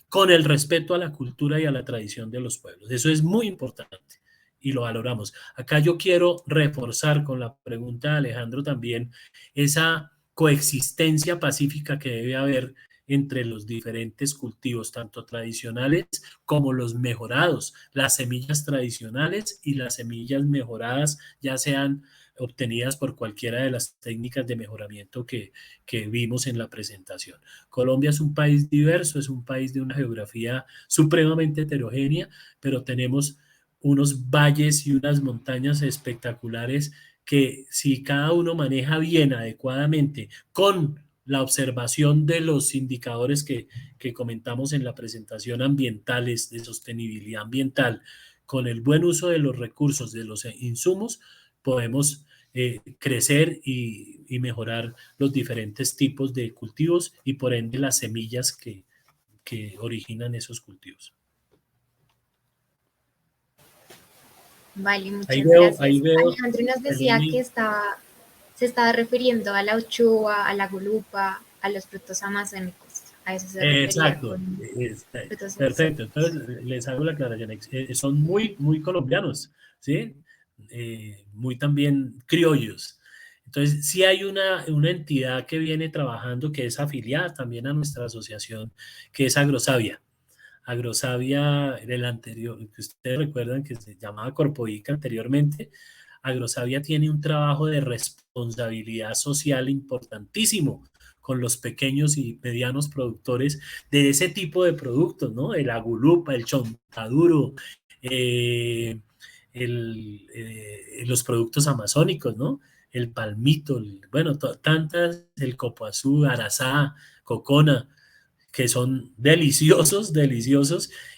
Con el respeto a la cultura y a la tradición de los pueblos. Eso es muy importante y lo valoramos. Acá yo quiero reforzar con la pregunta de Alejandro también esa coexistencia pacífica que debe haber entre los diferentes cultivos, tanto tradicionales como los mejorados, las semillas tradicionales y las semillas mejoradas, ya sean obtenidas por cualquiera de las técnicas de mejoramiento que vimos en la presentación. Colombia es un país diverso, es un país de una geografía supremamente heterogénea, pero tenemos unos valles y unas montañas espectaculares que si cada uno maneja bien, adecuadamente, con la observación de los indicadores que comentamos en la presentación ambientales, de sostenibilidad ambiental, con el buen uso de los recursos, de los insumos, podemos crecer y mejorar los diferentes tipos de cultivos y por ende las semillas que originan esos cultivos. Vale, muchas gracias. Ahí veo, Alejandro nos decía que se estaba refiriendo a la uchuva, a la gulupa, a los frutos amazónicos. A eso se refería exacto, con frutos perfecto. exóticos. Entonces les hago la aclaración. Son muy colombianos, ¿sí? Muy también criollos. Entonces, sí hay una entidad que viene trabajando, que es afiliada también a nuestra asociación, que es Agrosavia. Agrosavia, el anterior, que ustedes recuerdan que se llamaba Corpoica anteriormente, Agrosavia tiene un trabajo de responsabilidad social importantísimo con los pequeños y medianos productores de ese tipo de productos, ¿no? El agulupa, el chontaduro, eh, los productos amazónicos, ¿no? El palmito, bueno, tantas, el copoazú, arazá, cocona, que son deliciosos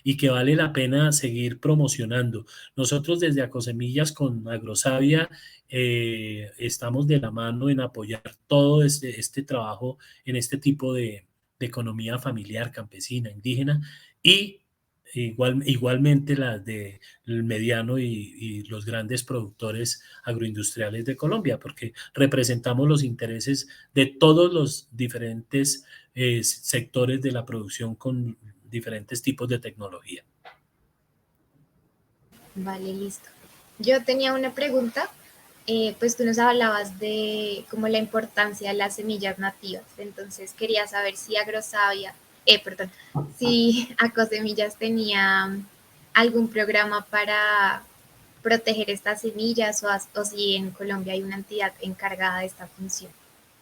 y que vale la pena seguir promocionando. Nosotros desde Acosemillas con Agrosavia estamos de la mano en apoyar todo este trabajo en este tipo de economía familiar, campesina, indígena y igualmente las del mediano y los grandes productores agroindustriales de Colombia, porque representamos los intereses de todos los diferentes sectores de la producción con diferentes tipos de tecnología. Vale, listo. Yo tenía una pregunta, pues tú nos hablabas de como la importancia de las semillas nativas, entonces quería saber si si Acosemillas tenía algún programa para proteger estas semillas o si en Colombia hay una entidad encargada de esta función.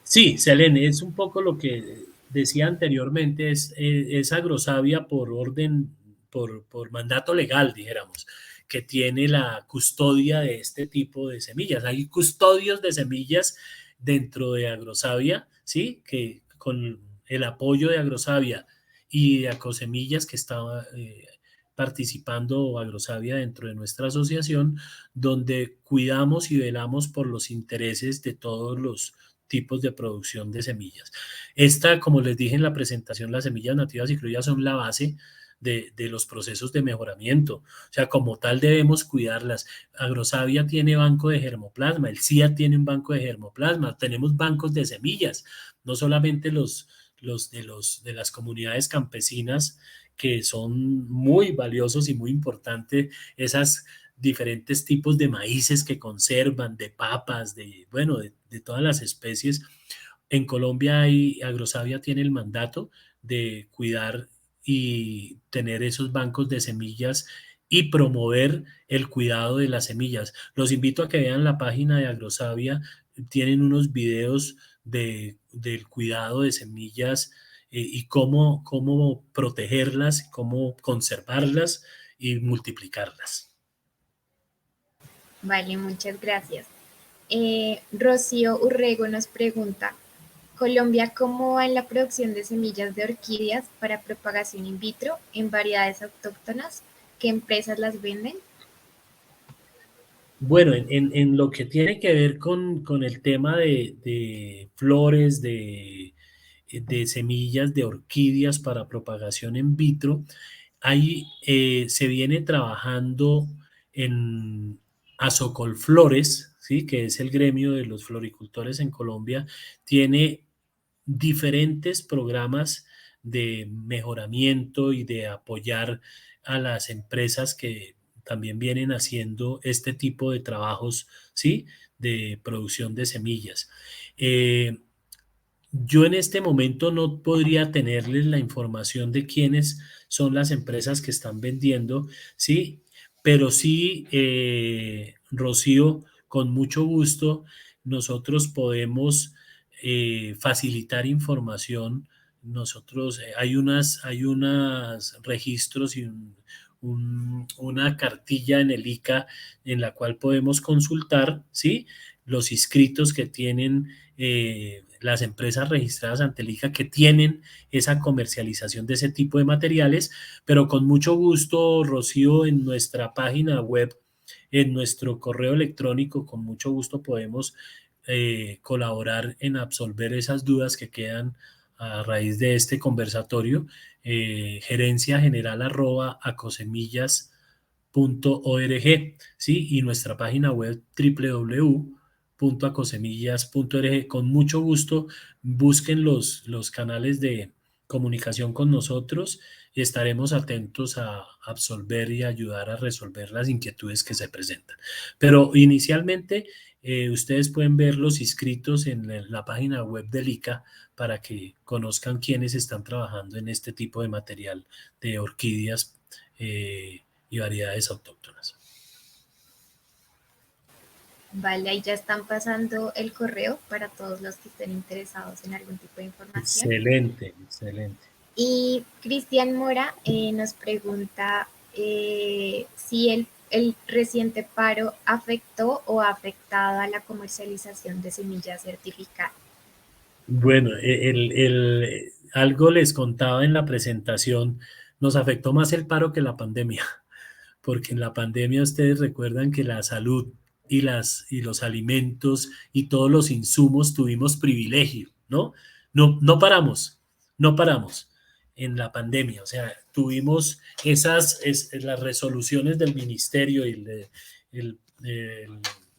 Sí, Selene, es un poco lo que decía anteriormente, es Agrosavia por orden, por mandato legal, dijéramos, que tiene la custodia de este tipo de semillas. Hay custodios de semillas dentro de Agrosavia, ¿sí? Que con el apoyo de Agrosavia y de Acosemillas que estaba participando Agrosavia dentro de nuestra asociación, donde cuidamos y velamos por los intereses de todos los tipos de producción de semillas. Esta, como les dije en la presentación, las semillas nativas y criollas son la base de los procesos de mejoramiento. O sea, como tal debemos cuidarlas. Agrosavia tiene banco de germoplasma, el CIA tiene un banco de germoplasma, tenemos bancos de semillas, no solamente de las comunidades campesinas que son muy valiosos y muy importantes, esas diferentes tipos de maíces que conservan, de papas, bueno, de todas las especies. En Colombia Agrosavia tiene el mandato de cuidar y tener esos bancos de semillas y promover el cuidado de las semillas. Los invito a que vean la página de Agrosavia, tienen unos videos del cuidado de semillas y cómo protegerlas, cómo conservarlas y multiplicarlas. Vale, muchas gracias. Rocío Urrego nos pregunta, Colombia, ¿cómo va en la producción de semillas de orquídeas para propagación in vitro en variedades autóctonas? ¿Qué empresas las venden? Bueno, en lo que tiene que ver con el tema de flores, de semillas de orquídeas para propagación in vitro, ahí se viene trabajando en Asocolflores, ¿sí? Que es el gremio de los floricultores en Colombia, tiene diferentes programas de mejoramiento y de apoyar a las empresas que también vienen haciendo este tipo de trabajos, ¿sí? De producción de semillas. Yo en este momento no podría tenerles la información de quiénes son las empresas que están vendiendo, ¿sí? Pero sí, Rocío, con mucho gusto, nosotros podemos facilitar información. Nosotros, hay unas registros y una cartilla en el ICA en la cual podemos consultar, ¿sí? Los inscritos que tienen las empresas registradas ante el ICA que tienen esa comercialización de ese tipo de materiales, pero con mucho gusto, Rocío, en nuestra página web, en nuestro correo electrónico, con mucho gusto podemos colaborar en absolver esas dudas que quedan a raíz de este conversatorio. gerenciageneral@acosemillas.org, ¿sí? Y nuestra página web www.acosemillas.org. Con mucho gusto busquen los canales de comunicación con nosotros y estaremos atentos a absolver y ayudar a resolver las inquietudes que se presentan. Pero inicialmente ustedes pueden ver los inscritos en la página web del ICA para que conozcan quiénes están trabajando en este tipo de material de orquídeas y variedades autóctonas. Vale, ahí ya están pasando el correo para todos los que estén interesados en algún tipo de información. Excelente, excelente. Y Cristian Mora nos pregunta si el reciente paro afectó o ha afectado a la comercialización de semillas certificadas. Bueno, algo les contaba en la presentación, nos afectó más el paro que la pandemia, porque en la pandemia ustedes recuerdan que la salud y los alimentos y todos los insumos tuvimos privilegio, ¿no? No paramos, no paramos en la pandemia, o sea, tuvimos las resoluciones del ministerio y el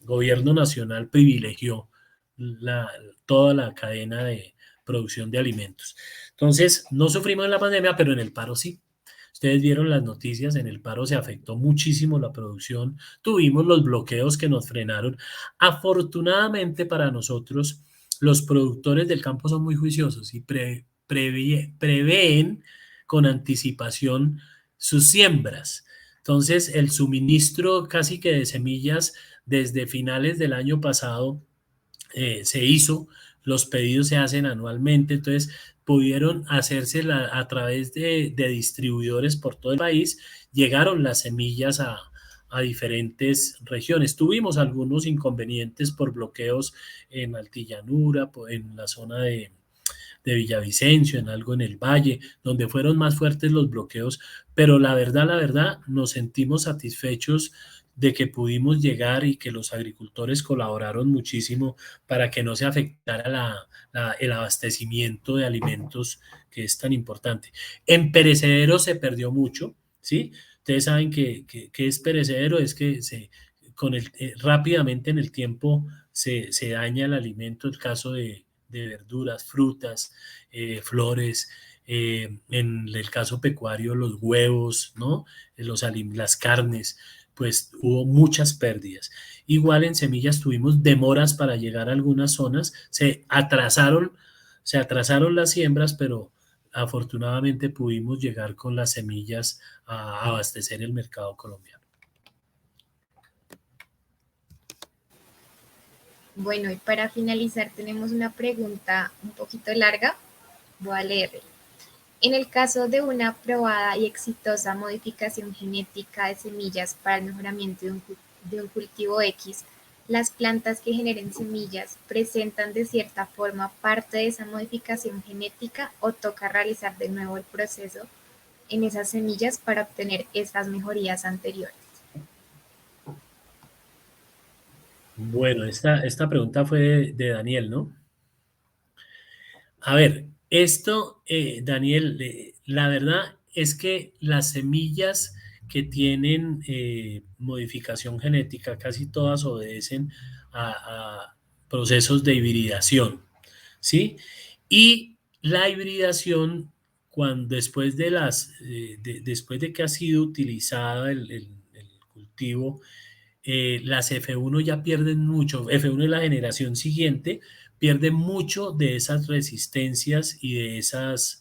gobierno nacional privilegió toda la cadena de producción de alimentos. Entonces, no sufrimos en la pandemia, pero en el paro sí. Ustedes vieron las noticias, en el paro se afectó muchísimo la producción, tuvimos los bloqueos que nos frenaron. Afortunadamente para nosotros, los productores del campo son muy juiciosos y prevén con anticipación sus siembras. Entonces, el suministro casi que de semillas desde finales del año pasado se hizo, los pedidos se hacen anualmente, entonces pudieron hacerse a través de distribuidores por todo el país, llegaron las semillas a diferentes regiones. Tuvimos algunos inconvenientes por bloqueos en Altillanura, en la zona de Villavicencio, en algo en el Valle, donde fueron más fuertes los bloqueos, pero la verdad, nos sentimos satisfechos de que pudimos llegar y que los agricultores colaboraron muchísimo para que no se afectara el abastecimiento de alimentos, que es tan importante. En perecederos se perdió mucho, ¿sí? Ustedes saben que es perecedero, es que rápidamente en el tiempo se daña el alimento, el caso de verduras, frutas, flores, en el caso pecuario, los huevos, ¿no? Las carnes, pues hubo muchas pérdidas. Igual en semillas tuvimos demoras para llegar a algunas zonas, se atrasaron las siembras, pero afortunadamente pudimos llegar con las semillas a abastecer el mercado colombiano. Bueno, y para finalizar tenemos una pregunta un poquito larga, voy a leerla. En el caso de una probada y exitosa modificación genética de semillas para el mejoramiento de un cultivo X, las plantas que generen semillas presentan de cierta forma parte de esa modificación genética o toca realizar de nuevo el proceso en esas semillas para obtener esas mejorías anteriores. Bueno, esta pregunta fue de Daniel, ¿no? A ver, Daniel, la verdad es que las semillas que tienen modificación genética, casi todas obedecen a procesos de hibridación, ¿sí? Y la hibridación, después de que ha sido utilizada el cultivo, las F1 ya pierden mucho, F1 es la generación siguiente, pierde mucho de esas resistencias y de esos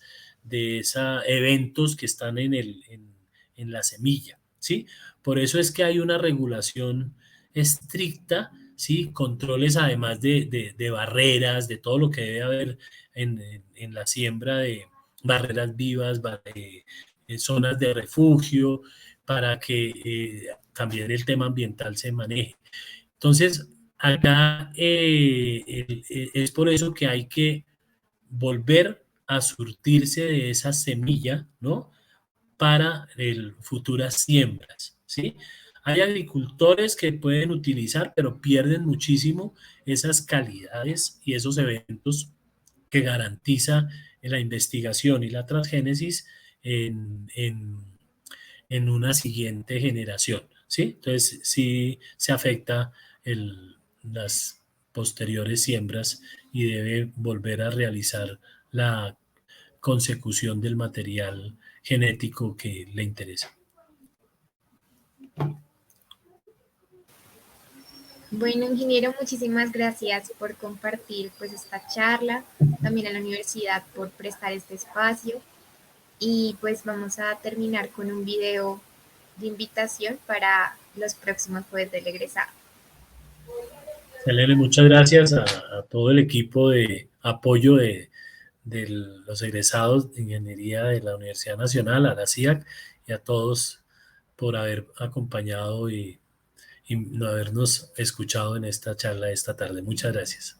eventos que están en la semilla, ¿sí? Por eso es que hay una regulación estricta, ¿sí? Controles además de barreras, de todo lo que debe haber en la siembra, de barreras vivas, zonas de refugio, para que también el tema ambiental se maneje. Entonces, acá es por eso que hay que volver a surtirse de esa semilla, ¿no? Para futuras siembras, ¿sí? Hay agricultores que pueden utilizar, pero pierden muchísimo esas calidades y esos eventos que garantiza la investigación y la transgénesis en una siguiente generación, ¿sí? Entonces, sí se afecta las posteriores siembras y debe volver a realizar la consecución del material genético que le interesa. Bueno, ingeniero, muchísimas gracias por compartir pues esta charla, también a la universidad por prestar este espacio y pues vamos a terminar con un video de invitación para los próximos jueves del egresado. Selene, muchas gracias a todo el equipo de apoyo de los egresados de Ingeniería de la Universidad Nacional, a la CIAC, y a todos por haber acompañado y habernos escuchado en esta charla esta tarde. Muchas gracias.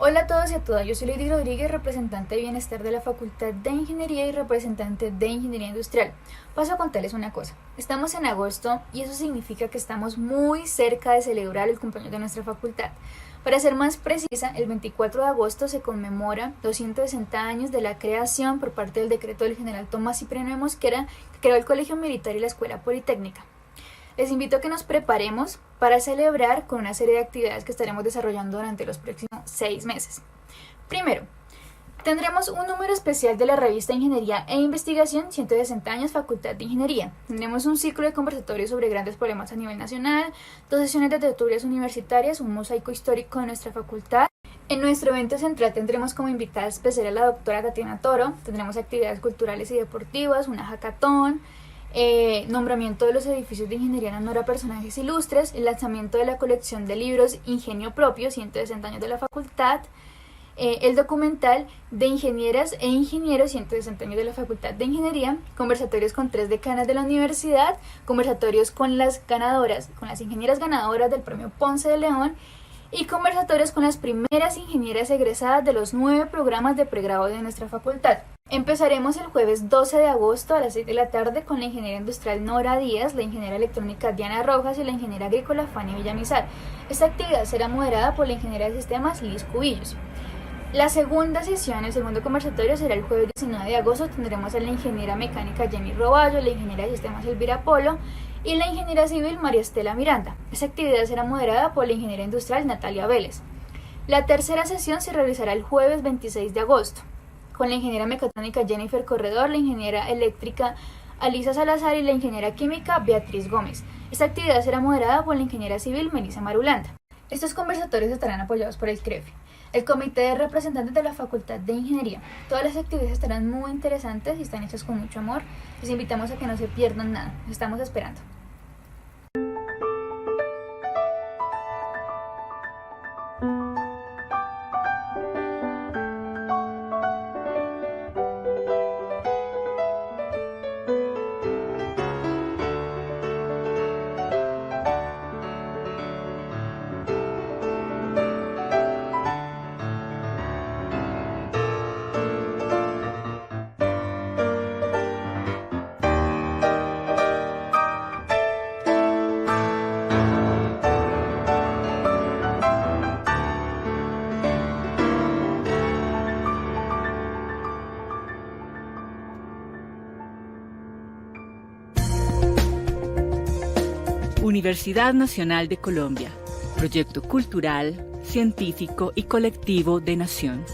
Hola a todos y a todas, yo soy Lady Rodríguez, representante de Bienestar de la Facultad de Ingeniería y representante de Ingeniería Industrial. Paso a contarles una cosa, estamos en agosto y eso significa que estamos muy cerca de celebrar el cumpleaños de nuestra facultad. Para ser más precisa, el 24 de agosto se conmemora 260 años de la creación por parte del decreto del general Tomás Cipriano de Mosquera, que creó el Colegio Militar y la Escuela Politécnica. Les invito a que nos preparemos para celebrar con una serie de actividades que estaremos desarrollando durante los próximos 6 meses. Primero, tendremos un número especial de la revista Ingeniería e Investigación 160 años Facultad de Ingeniería. Tendremos un ciclo de conversatorios sobre grandes problemas a nivel nacional, 2 sesiones de tertulias universitarias, un mosaico histórico de nuestra facultad. En nuestro evento central tendremos como invitada especial a la doctora Tatiana Toro, tendremos actividades culturales y deportivas, una hackathon, nombramiento de los edificios de ingeniería en honor a personajes ilustres, el lanzamiento de la colección de libros Ingenio Propio, 160 años de la facultad, el documental de ingenieras e ingenieros, 160 años de la Facultad de Ingeniería, conversatorios con 3 decanas de la universidad, conversatorios con las ganadoras, con las ingenieras ganadoras del premio Ponce de León y conversatorios con las primeras ingenieras egresadas de los 9 programas de pregrado de nuestra facultad. Empezaremos el jueves 12 de agosto a las 6 de la tarde con la ingeniera industrial Nora Díaz, la ingeniera electrónica Diana Rojas y la ingeniera agrícola Fanny Villamizar. Esta actividad será moderada por la ingeniera de sistemas Liz Cubillos. La segunda sesión, el segundo conversatorio, será el jueves 19 de agosto. Tendremos a la ingeniera mecánica Jenny Roballo, la ingeniera de sistemas Elvira Polo y la ingeniera civil María Estela Miranda. Esta actividad será moderada por la ingeniera industrial Natalia Vélez. La tercera sesión se realizará el jueves 26 de agosto con la ingeniera mecatrónica Jennifer Corredor, la ingeniera eléctrica Alisa Salazar y la ingeniera química Beatriz Gómez. Esta actividad será moderada por la ingeniera civil Melissa Marulanda. Estos conversatorios estarán apoyados por el CREFI, el Comité de Representantes de la Facultad de Ingeniería. Todas las actividades estarán muy interesantes y están hechas con mucho amor. Les invitamos a que no se pierdan nada. Los estamos esperando. Universidad Nacional de Colombia, proyecto cultural, científico y colectivo de nación.